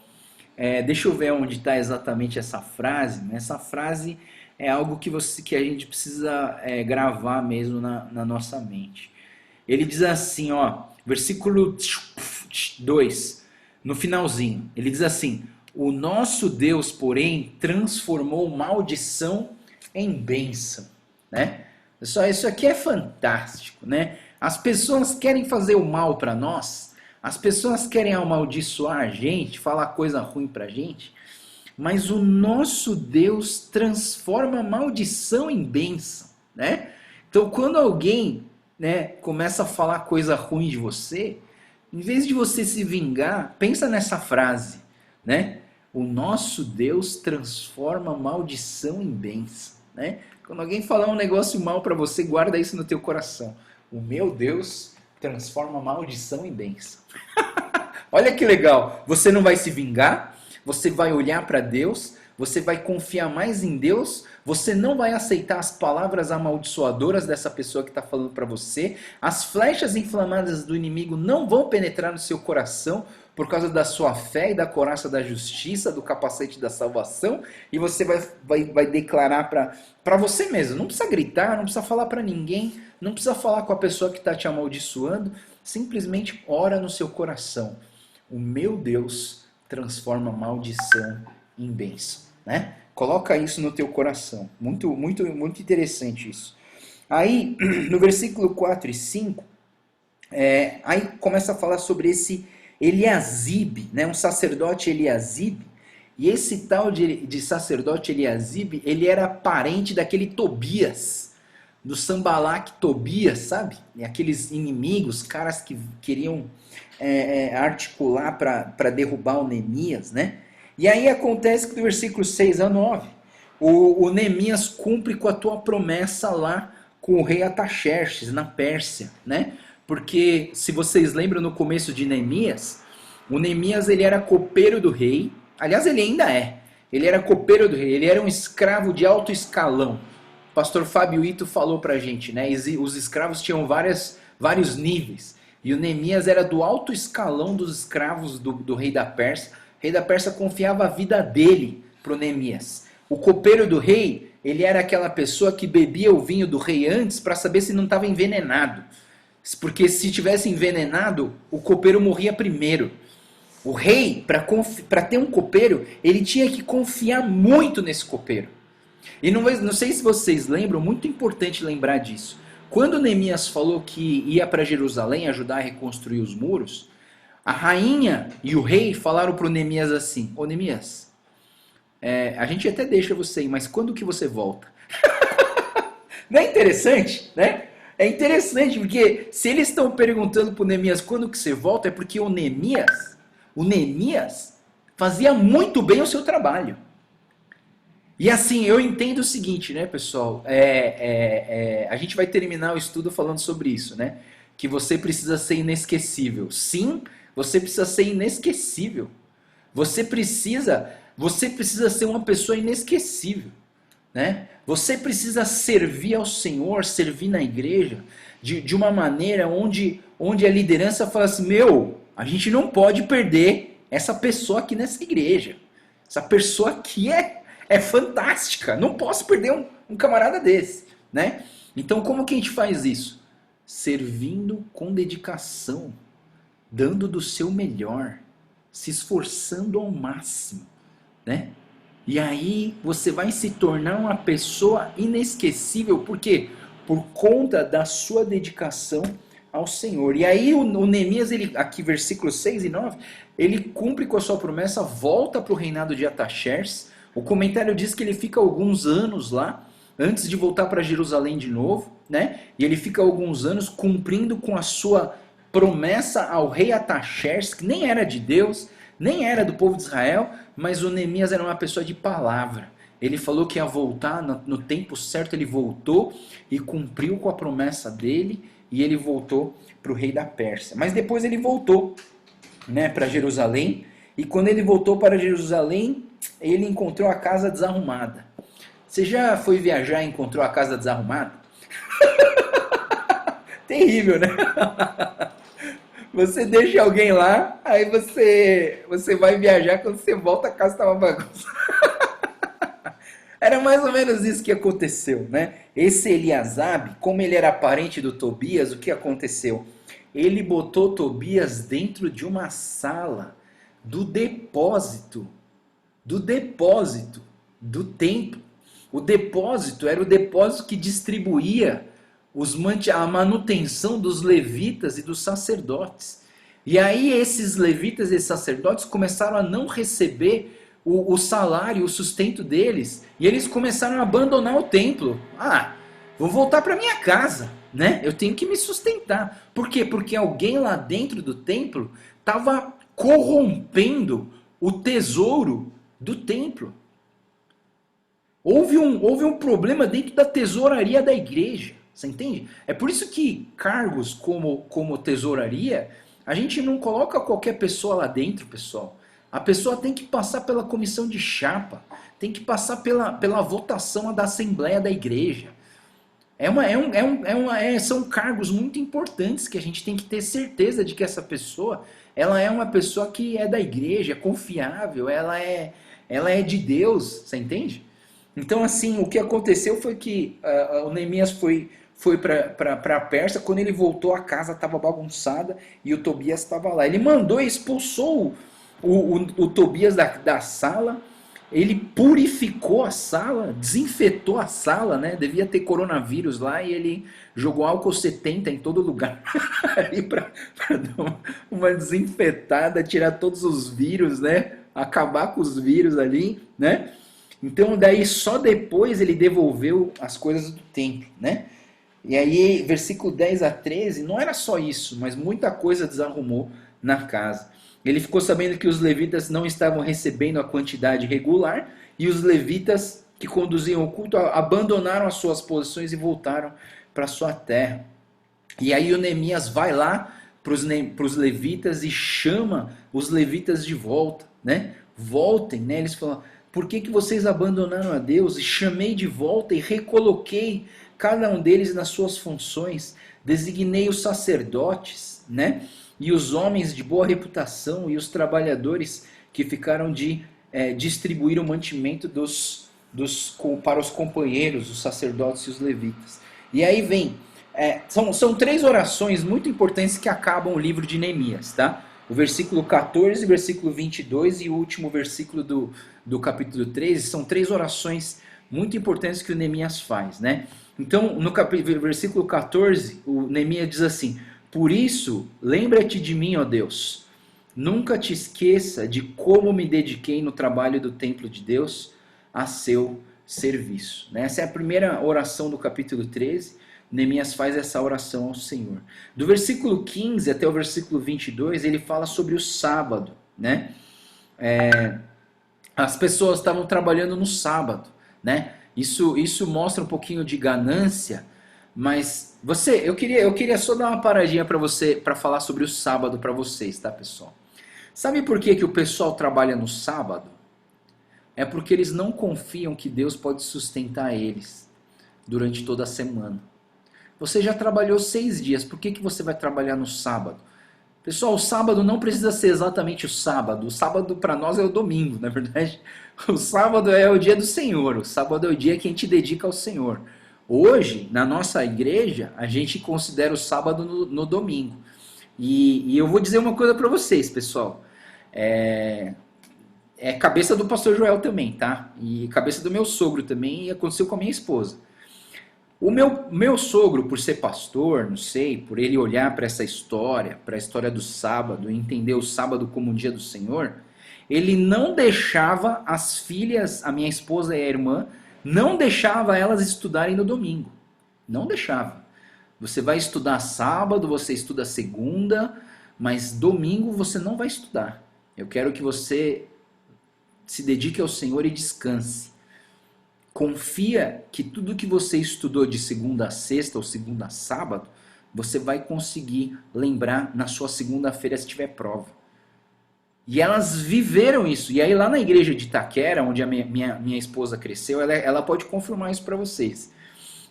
Deixa eu ver onde está exatamente essa frase. Né? Essa frase é algo que a gente precisa gravar mesmo na nossa mente. Ele diz assim, ó, versículo 2, no finalzinho, ele diz assim: o nosso Deus, porém, transformou maldição em bênção. Né? Pessoal, isso aqui é fantástico. Né? As pessoas querem fazer o mal para nós, as pessoas querem amaldiçoar a gente, falar coisa ruim pra gente, mas o nosso Deus transforma a maldição em bênção, né? Então, quando alguém, né, começa a falar coisa ruim de você, em vez de você se vingar, pensa nessa frase, né? O nosso Deus transforma a maldição em bênção, né? Quando alguém falar um negócio mal pra você, guarda isso no teu coração. O meu Deus transforma a maldição em bênção. Olha que legal, você não vai se vingar, você vai olhar para Deus, você vai confiar mais em Deus, você não vai aceitar as palavras amaldiçoadoras dessa pessoa que está falando para você, as flechas inflamadas do inimigo não vão penetrar no seu coração por causa da sua fé e da couraça da justiça, do capacete da salvação, e você vai declarar para você mesmo, não precisa gritar, não precisa falar para ninguém, não precisa falar com a pessoa que está te amaldiçoando, simplesmente ora no seu coração. O meu Deus transforma maldição em bênção, né? Coloca isso no teu coração. Muito, muito, muito interessante isso. Aí, no versículo 4 e 5, aí começa a falar sobre esse Eliasibe, né? Um sacerdote Eliasibe. E esse tal de sacerdote Eliasibe, ele era parente daquele Tobias, do Sanballat Tobias, sabe? E aqueles inimigos, caras que queriam articular para derrubar o Neemias, né? E aí acontece que do versículo 6 a 9, o Neemias cumpre com a tua promessa lá com o rei Ataxerxes, na Pérsia, né? porque se vocês lembram no começo de Neemias, o Neemias ele era copeiro do rei, aliás ele ainda é, ele era copeiro do rei, ele era um escravo de alto escalão. O pastor Fábio Ito falou pra gente, né? Os escravos tinham vários níveis, e o Neemias era do alto escalão dos escravos do rei da Pérsia. O rei da Pérsia confiava a vida dele pro Neemias. O copeiro do rei, ele era aquela pessoa que bebia o vinho do rei antes para saber se não estava envenenado. Porque se tivesse envenenado, o copeiro morria primeiro. O rei, para ter um copeiro, ele tinha que confiar muito nesse copeiro. E não sei se vocês lembram, muito importante lembrar disso. Quando Neemias falou que ia para Jerusalém ajudar a reconstruir os muros, a rainha e o rei falaram para o Neemias assim: ô Neemias, a gente até deixa você ir, mas quando que você volta? Não é interessante, né? É interessante, porque se eles estão perguntando para o Neemias quando que você volta, é porque o Neemias fazia muito bem o seu trabalho. E assim, eu entendo o seguinte, né, pessoal? A gente vai terminar o estudo falando sobre isso, né? Que você precisa ser inesquecível. Sim, você precisa ser inesquecível. Você precisa ser uma pessoa inesquecível, né? Você precisa servir ao Senhor, servir na igreja, de uma maneira onde a liderança fala assim: a gente não pode perder essa pessoa aqui nessa igreja. Essa pessoa aqui é fantástica. Não posso perder um camarada desse, né? Então, como que a gente faz isso? Servindo com dedicação, dando do seu melhor, se esforçando ao máximo, né? E aí você vai se tornar uma pessoa inesquecível, por quê? Por conta da sua dedicação ao Senhor. E aí o Neemias, aqui versículos 6 e 9, ele cumpre com a sua promessa, volta para o reinado de Artaxerxes. O comentário diz que ele fica alguns anos lá, antes de voltar para Jerusalém de novo, né? E ele fica alguns anos cumprindo com a sua promessa ao rei Artaxerxes, que nem era de Deus, nem era do povo de Israel, mas o Neemias era uma pessoa de palavra. Ele falou que ia voltar, no tempo certo ele voltou e cumpriu com a promessa dele, e ele voltou para o rei da Pérsia. Mas depois ele voltou, né, para Jerusalém, e quando ele voltou para Jerusalém, ele encontrou a casa desarrumada. Você já foi viajar e encontrou a casa desarrumada? Terrível, né? Você deixa alguém lá, aí você vai viajar, quando você volta a casa está uma bagunça. Era mais ou menos isso que aconteceu, né? Esse Eliasabe, como ele era parente do Tobias, o que aconteceu? Ele botou Tobias dentro de uma sala do depósito do templo. O depósito era o depósito que distribuía a manutenção dos levitas e dos sacerdotes. E aí esses levitas e sacerdotes começaram a não receber o salário, o sustento deles, e eles começaram a abandonar o templo. Vou voltar para minha casa, né? Eu tenho que me sustentar. Por quê? Porque alguém lá dentro do templo estava corrompendo o tesouro do templo. Houve um problema dentro da tesouraria da igreja. Você entende? É por isso que cargos como tesouraria, a gente não coloca qualquer pessoa lá dentro, pessoal. A pessoa tem que passar pela comissão de chapa, tem que passar pela votação da assembleia da igreja. São cargos muito importantes que a gente tem que ter certeza de que essa pessoa, ela é uma pessoa que é da igreja, é confiável, ela é de Deus, você entende? Então, assim, o que aconteceu foi que o Neemias foi para a Pérsia. Quando ele voltou, a casa estava bagunçada e o Tobias estava lá. Ele mandou e expulsou o Tobias da sala. Ele purificou a sala, desinfetou a sala, né? Devia ter coronavírus lá, e ele jogou álcool 70 em todo lugar para dar uma desinfetada, tirar todos os vírus, né? Acabar com os vírus ali, né? Então daí só depois ele devolveu as coisas do templo, né? E aí, versículo 10 a 13, não era só isso, mas muita coisa desarrumou na casa. Ele ficou sabendo que os levitas não estavam recebendo a quantidade regular, e os levitas que conduziam o culto abandonaram as suas posições e voltaram para sua terra. E aí o Neemias vai lá para os levitas e chama os levitas de volta, né? Voltem, né? Eles falam, por que, que vocês abandonaram a Deus? E chamei de volta e recoloquei cada um deles nas suas funções. Designei os sacerdotes, né? E os homens de boa reputação e os trabalhadores que ficaram de distribuir o mantimento para os companheiros, os sacerdotes e os levitas. E aí vem, são três orações muito importantes que acabam o livro de Neemias, tá? O versículo 14, versículo 22 e o último versículo do capítulo 13, são três orações muito importantes que o Neemias faz, né? Então, no versículo 14, o Neemias diz assim, por isso, lembra-te de mim, ó Deus, nunca te esqueça de como me dediquei no trabalho do templo de Deus a seu serviço. Essa é a primeira oração do capítulo 13, Neemias faz essa oração ao Senhor. Do versículo 15 até o versículo 22, ele fala sobre o sábado, né? As pessoas estavam trabalhando no sábado, né? Isso mostra um pouquinho de ganância, mas eu queria só dar uma paradinha para falar sobre o sábado para vocês, tá, pessoal? Sabe por que o pessoal trabalha no sábado? É porque eles não confiam que Deus pode sustentar eles durante toda a semana. Você já trabalhou 6 dias, por que você vai trabalhar no sábado? Pessoal, o sábado não precisa ser exatamente o sábado. O sábado para nós é o domingo, na é verdade. O sábado é o dia do Senhor. O sábado é o dia que a gente dedica ao Senhor. Hoje, na nossa igreja, a gente considera o sábado no domingo. E eu vou dizer uma coisa para vocês, pessoal. É cabeça do pastor Joel também, tá? E cabeça do meu sogro também, e aconteceu com a minha esposa. O meu sogro, por ser pastor, não sei, por ele olhar para essa história, para a história do sábado, e entender o sábado como um dia do Senhor, ele não deixava as filhas, a minha esposa e a irmã, não deixava elas estudarem no domingo. Não deixava. Você vai estudar sábado, você estuda segunda, mas domingo você não vai estudar. Eu quero que você se dedique ao Senhor e descanse. Confia que tudo que você estudou de segunda a sexta ou segunda a sábado, você vai conseguir lembrar na sua segunda-feira se tiver prova. E elas viveram isso. E aí lá na igreja de Itaquera, onde a minha esposa cresceu, ela pode confirmar isso para vocês.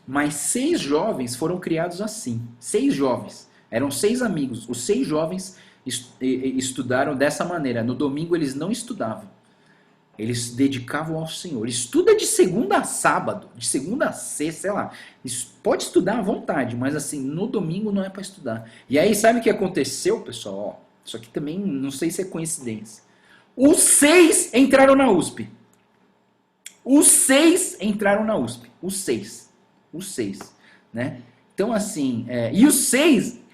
Mas 6 jovens foram criados assim. 6 jovens. Eram 6 amigos. Os 6 jovens estudaram dessa maneira. No domingo eles não estudavam. Eles se dedicavam ao Senhor. Estuda de segunda a sábado, de segunda a sexta, sei lá. Pode estudar à vontade, mas assim, no domingo não é para estudar. E aí, sabe o que aconteceu, pessoal? Isso aqui também, não sei se é coincidência. Os 6 entraram na USP. Os 6 entraram na USP. Os 6, né? Então, assim, e os 6...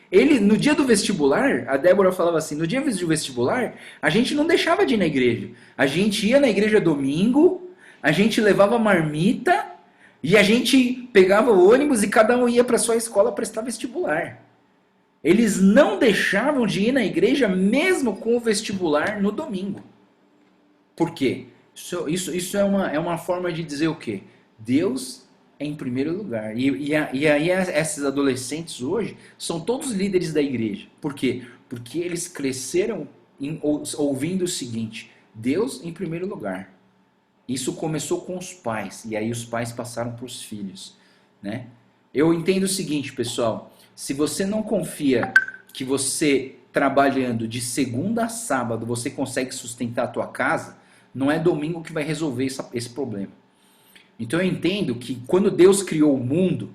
no dia do vestibular, a Débora falava assim, no dia do vestibular, a gente não deixava de ir na igreja. A gente ia na igreja domingo, a gente levava marmita, e a gente pegava o ônibus e cada um ia para sua escola prestar vestibular. Eles não deixavam de ir na igreja mesmo com o vestibular no domingo. Por quê? Isso é uma forma de dizer o quê? Deus em primeiro lugar. E aí esses adolescentes hoje são todos líderes da igreja. Por quê? Porque eles cresceram ouvindo o seguinte, Deus em primeiro lugar. Isso começou com os pais, e aí os pais passaram para os filhos, né? Eu entendo o seguinte, pessoal, se você não confia que você trabalhando de segunda a sábado você consegue sustentar a tua casa, não é domingo que vai resolver esse problema. Então eu entendo que quando Deus criou o mundo,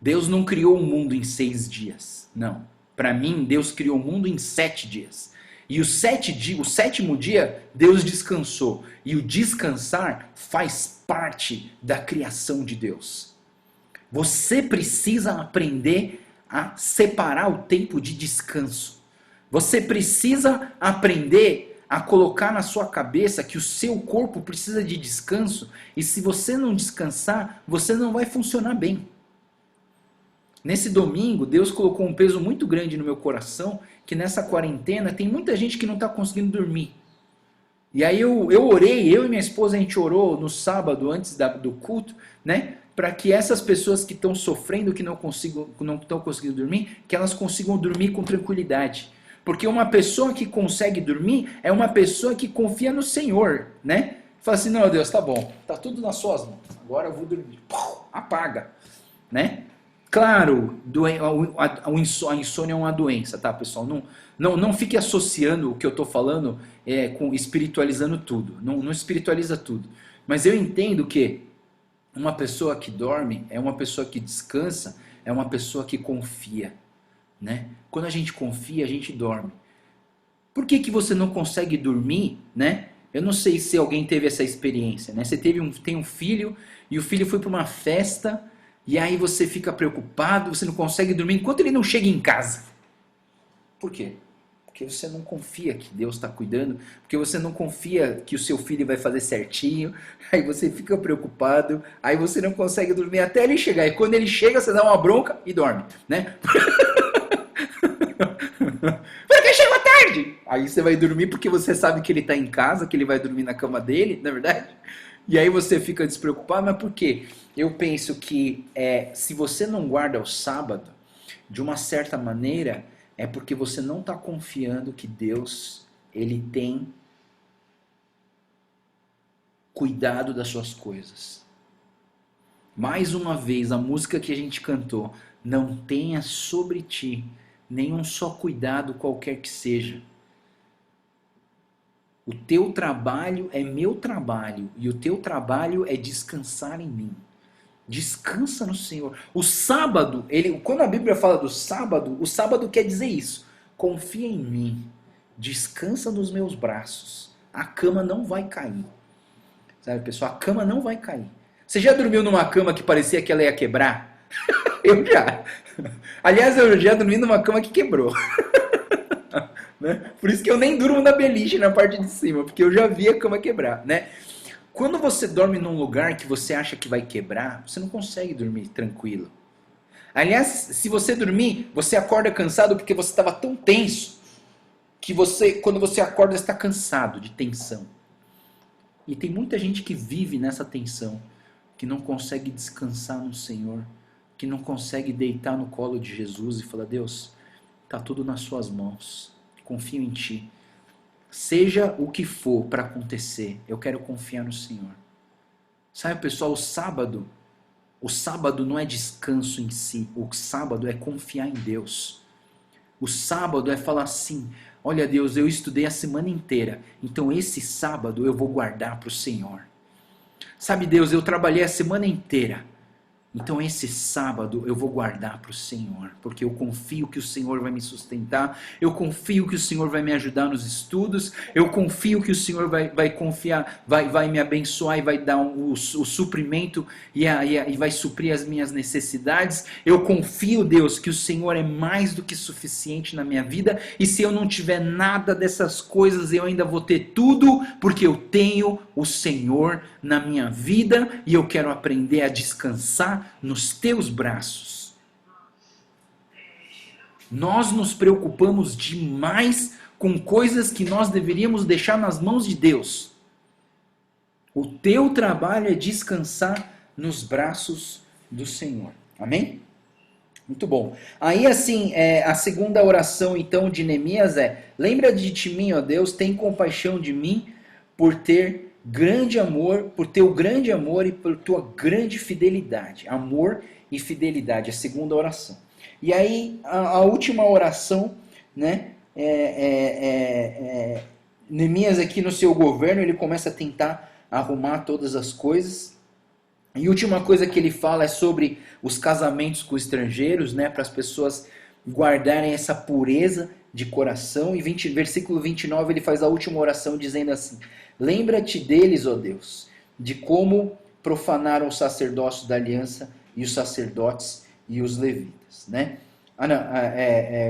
Deus não criou o mundo em 6 dias. Não. Para mim, Deus criou o mundo em 7 dias. E o 7º dia, Deus descansou. E o descansar faz parte da criação de Deus. Você precisa aprender a separar o tempo de descanso. Você precisa aprender a colocar na sua cabeça que o seu corpo precisa de descanso, e se você não descansar, você não vai funcionar bem. Nesse domingo, Deus colocou um peso muito grande no meu coração, que nessa quarentena tem muita gente que não está conseguindo dormir. E aí eu orei, eu e minha esposa, a gente orou no sábado, antes do culto, né? para que essas pessoas que estão sofrendo, que não estão conseguindo dormir, que elas consigam dormir com tranquilidade. Porque uma pessoa que consegue dormir é uma pessoa que confia no Senhor, né? Fala assim, não, Deus, tá bom, tá tudo nas suas mãos, agora eu vou dormir. Apaga, né? Claro, a insônia é uma doença, tá, pessoal? Não fique associando o que eu estou falando com espiritualizando tudo. Não espiritualiza tudo. Mas eu entendo que uma pessoa que dorme é uma pessoa que descansa, é uma pessoa que confia, né? Quando a gente confia, a gente dorme. Por que você não consegue dormir, né? Eu não sei se alguém teve essa experiência, né? Você tem um filho e o filho foi para uma festa e aí você fica preocupado, você não consegue dormir enquanto ele não chega em casa. Por quê? Porque você não confia que Deus está cuidando, porque você não confia que o seu filho vai fazer certinho, aí você fica preocupado, aí você não consegue dormir até ele chegar. E quando ele chega, você dá uma bronca e dorme, né? Porque chegou tarde! Aí você vai dormir porque você sabe que ele está em casa, que ele vai dormir na cama dele, não é verdade? E aí você fica despreocupado, mas por quê? Eu penso que se você não guarda o sábado, de uma certa maneira, é porque você não está confiando que Deus, ele tem cuidado das suas coisas. Mais uma vez, a música que a gente cantou, não tenha sobre ti nenhum só cuidado qualquer que seja. O teu trabalho é meu trabalho e o teu trabalho é descansar em mim. Descansa no Senhor. O sábado, quando a Bíblia fala do sábado, o sábado quer dizer isso. Confia em mim. Descansa nos meus braços. A cama não vai cair. Sabe, pessoal? A cama não vai cair. Você já dormiu numa cama que parecia que ela ia quebrar? Eu já. Aliás, eu já dormi numa cama que quebrou. Né? Por isso que eu nem durmo na beliche na parte de cima, porque eu já vi a cama quebrar, né? Quando você dorme num lugar que você acha que vai quebrar, você não consegue dormir tranquilo. Aliás, se você dormir, você acorda cansado porque você estava tão tenso que quando você acorda, está cansado de tensão. E tem muita gente que vive nessa tensão, que não consegue descansar no Senhor, que não consegue deitar no colo de Jesus e falar, Deus, está tudo nas suas mãos, confio em Ti. Seja o que for para acontecer, eu quero confiar no Senhor. Sabe, pessoal, o sábado não é descanso em si, o sábado é confiar em Deus. O sábado é falar assim, olha Deus, eu estudei a semana inteira, então esse sábado eu vou guardar para o Senhor. Sabe, Deus, eu trabalhei a semana inteira, então esse sábado eu vou guardar para o Senhor, porque eu confio que o Senhor vai me sustentar, eu confio que o Senhor vai me ajudar nos estudos, eu confio que o Senhor vai confiar, vai me abençoar e vai dar o suprimento e vai suprir as minhas necessidades. Eu confio, Deus, que o Senhor é mais do que suficiente na minha vida, e se eu não tiver nada dessas coisas, eu ainda vou ter tudo, porque eu tenho o Senhor na minha vida e eu quero aprender a descansar nos teus braços. Nós nos preocupamos demais com coisas que nós deveríamos deixar nas mãos de Deus. O teu trabalho é descansar nos braços do Senhor. Amém? Muito bom. Aí assim, a segunda oração então de Neemias lembra de mim, ó Deus, tem compaixão de mim por ter grande amor, por teu grande amor e por tua grande fidelidade. Amor e fidelidade, a segunda oração. E aí, a última oração, né? Neemias aqui no seu governo, ele começa a tentar arrumar todas as coisas. E a última coisa que ele fala é sobre os casamentos com estrangeiros, né? Para as pessoas guardarem essa pureza de coração. E versículo 29 ele faz a última oração dizendo assim: lembra-te deles, ó Deus, de como profanaram o sacerdócio da aliança e os sacerdotes e os levitas, né?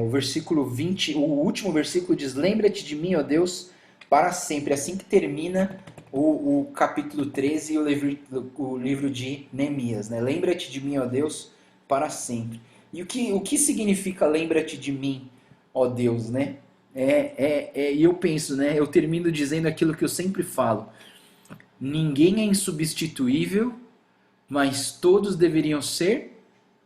O versículo 20, o último versículo diz: lembra-te de mim, ó Deus, para sempre. Assim que termina o capítulo 13 e o livro de Neemias, né? Lembra-te de mim, ó Deus, para sempre. E o que significa lembra-te de mim, ó Deus, né? E eu penso, né? Eu termino dizendo aquilo que eu sempre falo: ninguém é insubstituível, mas todos deveriam ser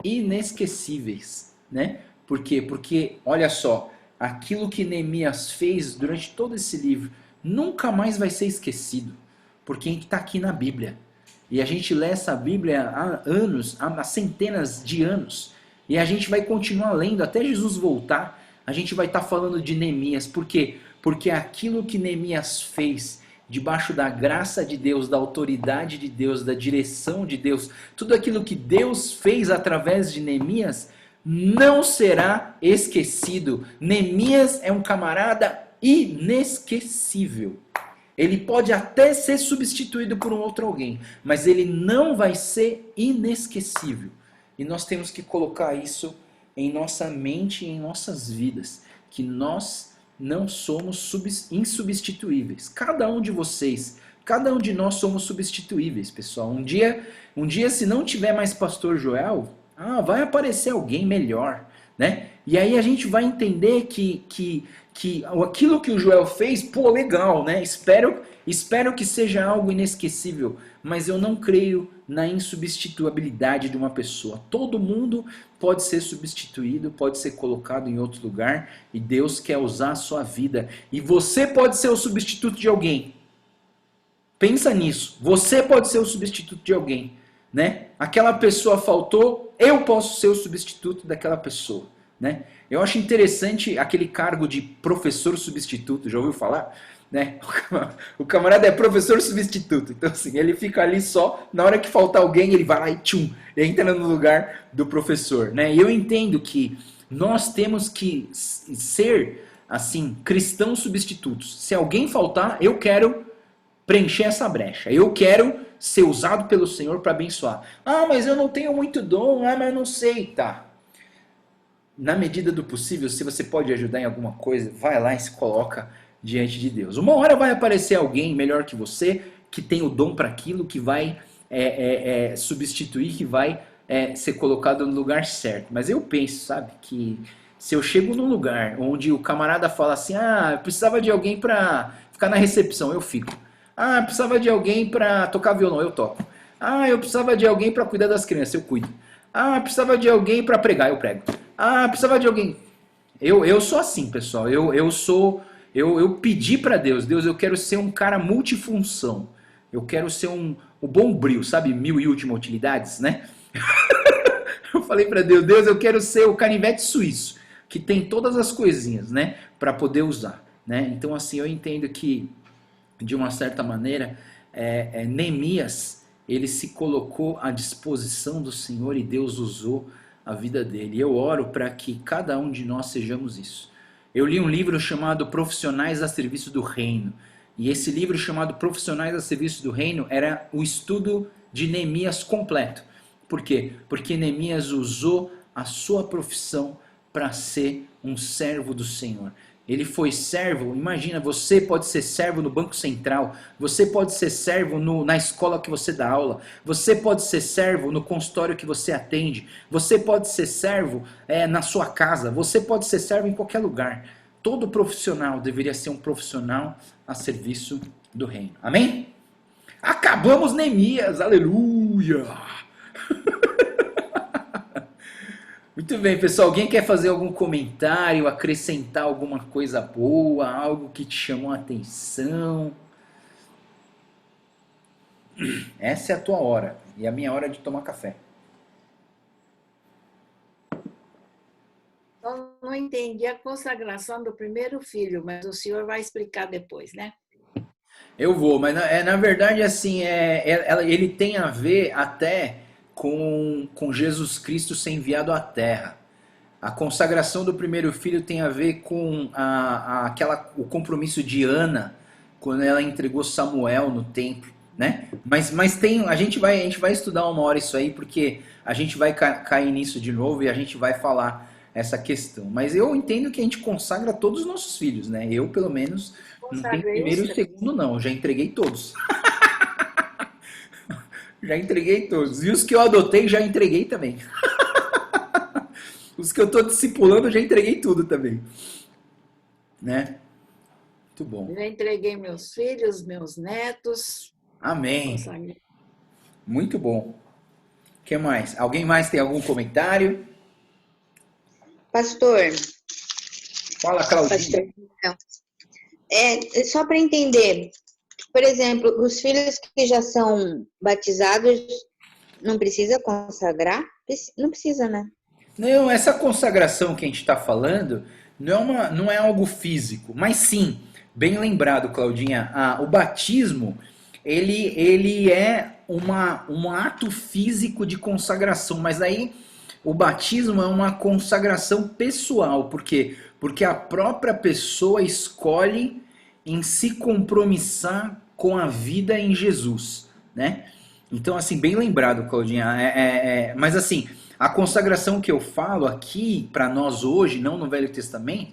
inesquecíveis, né? Por quê? Porque, olha só, aquilo que Neemias fez durante todo esse livro nunca mais vai ser esquecido, porque a gente está aqui na Bíblia. E a gente lê essa Bíblia há anos, há centenas de anos. E a gente vai continuar lendo até Jesus voltar. A gente vai estar falando de Neemias. Por quê? Porque aquilo que Neemias fez, debaixo da graça de Deus, da autoridade de Deus, da direção de Deus, tudo aquilo que Deus fez através de Neemias, não será esquecido. Neemias é um camarada inesquecível. Ele pode até ser substituído por um outro alguém, mas ele não vai ser inesquecível. E nós temos que colocar isso em nossa mente e em nossas vidas, que nós não somos insubstituíveis. Cada um de vocês, cada um de nós somos substituíveis, pessoal. Um dia se não tiver mais Pastor Joel, vai aparecer alguém melhor, né? E aí a gente vai entender que aquilo que o Joel fez, pô, legal, né? Espero que seja algo inesquecível, mas eu não creio na insubstituibilidade de uma pessoa. Todo mundo pode ser substituído, pode ser colocado em outro lugar, e Deus quer usar a sua vida. E você pode ser o substituto de alguém. Pensa nisso. Você pode ser o substituto de alguém, né? Aquela pessoa faltou, eu posso ser o substituto daquela pessoa, né? Eu acho interessante aquele cargo de professor substituto, já ouviu falar? Né? O camarada é professor substituto, então assim, ele fica ali só, na hora que faltar alguém, ele vai lá e tchum, entra no lugar do professor, né? E eu entendo que nós temos que ser, assim, cristãos substitutos. Se alguém faltar, eu quero preencher essa brecha. Eu quero ser usado pelo Senhor para abençoar. Mas eu não tenho muito dom, mas eu não sei, tá? Na medida do possível, se você pode ajudar em alguma coisa, vai lá e se coloca diante de Deus. Uma hora vai aparecer alguém melhor que você, que tem o dom para aquilo, que vai substituir, que vai ser colocado no lugar certo. Mas eu penso, sabe, que se eu chego num lugar onde o camarada fala assim, eu precisava de alguém para ficar na recepção, eu fico. Eu precisava de alguém para tocar violão, eu toco. Eu precisava de alguém para cuidar das crianças, eu cuido. Precisava de alguém para pregar, eu prego. Precisava de alguém. Eu sou assim, pessoal. Eu pedi para Deus, eu quero ser um cara multifunção. Eu quero ser o Bombril, sabe? Mil e última utilidades, né? Eu falei para Deus, eu quero ser o canivete suíço, que tem todas as coisinhas, né? Para poder usar, né? Então, assim, eu entendo que, de uma certa maneira, Neemias, ele se colocou à disposição do Senhor e Deus usou a vida dele. Eu oro para que cada um de nós sejamos isso. Eu li um livro chamado Profissionais a Serviço do Reino. E esse livro chamado Profissionais a Serviço do Reino era o estudo de Neemias completo. Por quê? Porque Neemias usou a sua profissão para ser um servo do Senhor. Ele foi servo, imagina, você pode ser servo no Banco Central, você pode ser servo na escola que você dá aula, você pode ser servo no consultório que você atende, você pode ser servo na sua casa, você pode ser servo em qualquer lugar. Todo profissional deveria ser um profissional a serviço do reino. Amém? Acabamos Neemias, aleluia! Muito bem, pessoal. Alguém quer fazer algum comentário, acrescentar alguma coisa boa, algo que te chamou a atenção? Essa é a tua hora e a minha hora de tomar café. Eu não entendi a consagração do primeiro filho, mas o senhor vai explicar depois, né? Eu vou, mas na verdade, assim, ele tem a ver até com Jesus Cristo ser enviado à Terra. A consagração do primeiro filho tem a ver com o compromisso de Ana, quando ela entregou Samuel no templo, né? Mas a gente vai estudar uma hora isso aí, porque a gente vai cair nisso de novo e a gente vai falar essa questão. Mas eu entendo que a gente consagra todos os nossos filhos, né? Eu, pelo menos, não tenho Consagrei primeiro os e três. segundo, não. Já entreguei todos. Já entreguei todos. E os que eu adotei, já entreguei também. Os que eu estou discipulando, eu já entreguei tudo também. Né? Muito bom. Já entreguei meus filhos, meus netos. Amém. Consagrei. Muito bom. que mais? Alguém mais tem algum comentário? Pastor, Fala, Claudinha. pastor, então, só para entender, por exemplo, os filhos que já são batizados, não precisa consagrar? Não precisa, né? Não, essa consagração que a gente está falando não é algo físico, mas sim, bem lembrado, Claudinha, o batismo ele é um ato físico de consagração, mas aí o batismo é uma consagração pessoal, por quê? Porque a própria pessoa escolhe em se compromissar com a vida em Jesus, né? Então, assim, bem lembrado, Claudinha. Mas, assim, a consagração que eu falo aqui para nós hoje, não no Velho Testamento,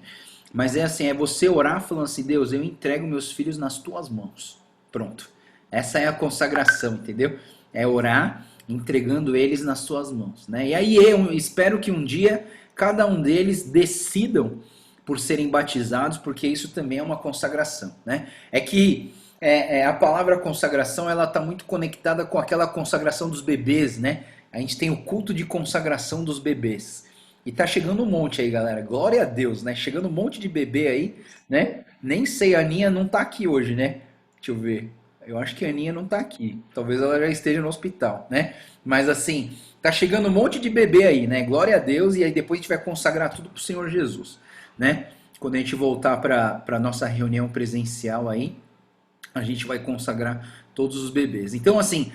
mas é assim, é você orar falando assim, Deus, eu entrego meus filhos nas tuas mãos. Pronto. Essa é a consagração, entendeu? É orar entregando eles nas tuas mãos, né? E aí eu espero que um dia cada um deles decidam por serem batizados, porque isso também é uma consagração, né? É que a palavra consagração, ela está muito conectada com aquela consagração dos bebês, né? A gente tem o culto de consagração dos bebês. E tá chegando um monte aí, galera. Glória a Deus, né? Chegando um monte de bebê aí, né? Nem sei, a Aninha não tá aqui hoje, né? Deixa eu ver. Eu acho que a Aninha não tá aqui. Talvez ela já esteja no hospital, né? Mas assim, tá chegando um monte de bebê aí, né? Glória a Deus. E aí depois a gente vai consagrar tudo pro Senhor Jesus, né? Quando a gente voltar para nossa reunião presencial aí, a gente vai consagrar todos os bebês. Então, assim,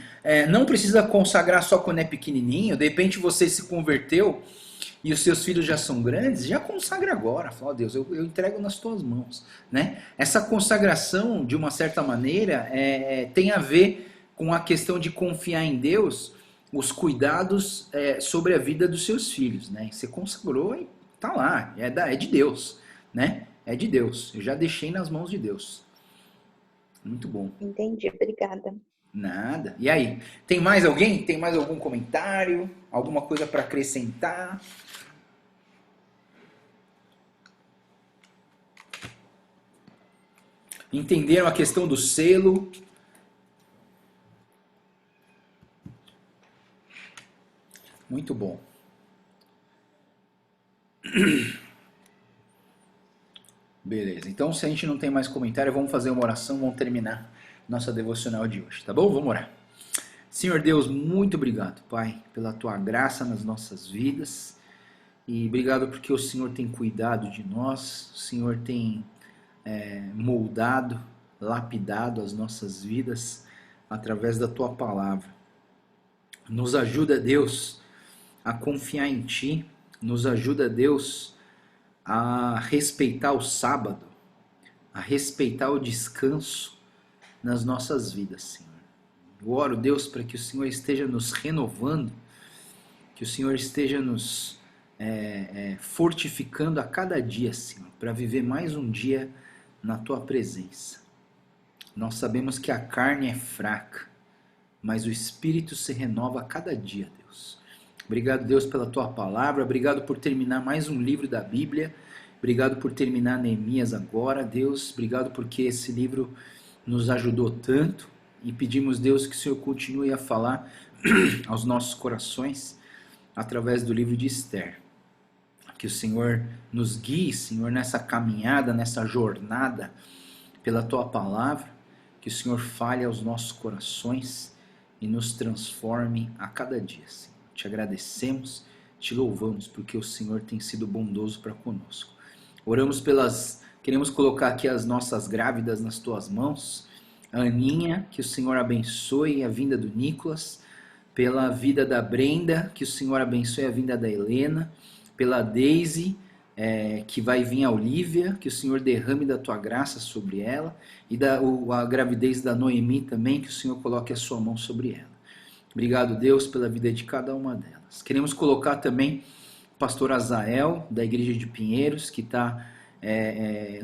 não precisa consagrar só quando é pequenininho. De repente você se converteu e os seus filhos já são grandes, já consagra agora. Fala, Deus, eu entrego nas tuas mãos, né? Essa consagração, de uma certa maneira, tem a ver com a questão de confiar em Deus, os cuidados sobre a vida dos seus filhos, né? Você consagrou e tá lá, é de Deus, né? É de Deus. Eu já deixei nas mãos de Deus. Muito bom. Entendi, obrigada. Nada. E aí? Tem mais alguém? Tem mais algum comentário? Alguma coisa para acrescentar? Entenderam a questão do selo? Muito bom. Beleza. Então, se a gente não tem mais comentário, vamos fazer uma oração, vamos terminar nossa devocional de hoje, tá bom? Vamos orar. Senhor Deus, muito obrigado, Pai, pela Tua graça nas nossas vidas. E obrigado porque o Senhor tem cuidado de nós, o Senhor tem moldado, lapidado as nossas vidas através da Tua palavra. Nos ajuda, Deus, a confiar em Ti. Nos ajuda, Deus, a respeitar o sábado, a respeitar o descanso nas nossas vidas, Senhor. Eu oro, Deus, para que o Senhor esteja nos renovando, que o Senhor esteja nos fortificando a cada dia, Senhor, para viver mais um dia na Tua presença. Nós sabemos que a carne é fraca, mas o Espírito se renova a cada dia, Deus. Obrigado, Deus, pela Tua palavra. Obrigado por terminar mais um livro da Bíblia. Obrigado por terminar Neemias agora, Deus. Obrigado porque esse livro nos ajudou tanto. E pedimos, Deus, que o Senhor continue a falar aos nossos corações através do livro de Esther. Que o Senhor nos guie, Senhor, nessa caminhada, nessa jornada pela Tua palavra. Que o Senhor fale aos nossos corações e nos transforme a cada dia, Senhor. Te agradecemos, te louvamos, porque o Senhor tem sido bondoso para conosco. Queremos colocar aqui as nossas grávidas nas Tuas mãos. A Aninha, que o Senhor abençoe a vinda do Nicolas. Pela vida da Brenda, que o Senhor abençoe a vinda da Helena. Pela Daisy, que vai vir a Olivia, que o Senhor derrame da Tua graça sobre ela. E a gravidez da Noemi também, que o Senhor coloque a Sua mão sobre ela. Obrigado, Deus, pela vida de cada uma delas. Queremos colocar também o pastor Azael, da igreja de Pinheiros, que está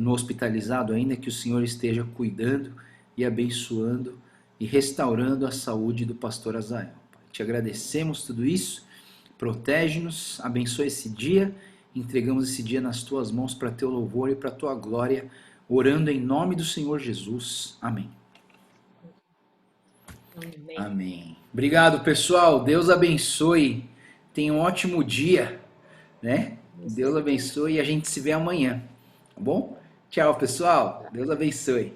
no hospitalizado ainda, que o Senhor esteja cuidando e abençoando e restaurando a saúde do pastor Azael. Te agradecemos tudo isso, protege-nos, abençoa esse dia, entregamos esse dia nas Tuas mãos para Teu louvor e para Tua glória, orando em nome do Senhor Jesus. Amém. Amém. Amém. Obrigado, pessoal. Deus abençoe. Tenha um ótimo dia, né? Deus abençoe e a gente se vê amanhã, tá bom? Tchau, pessoal. Deus abençoe.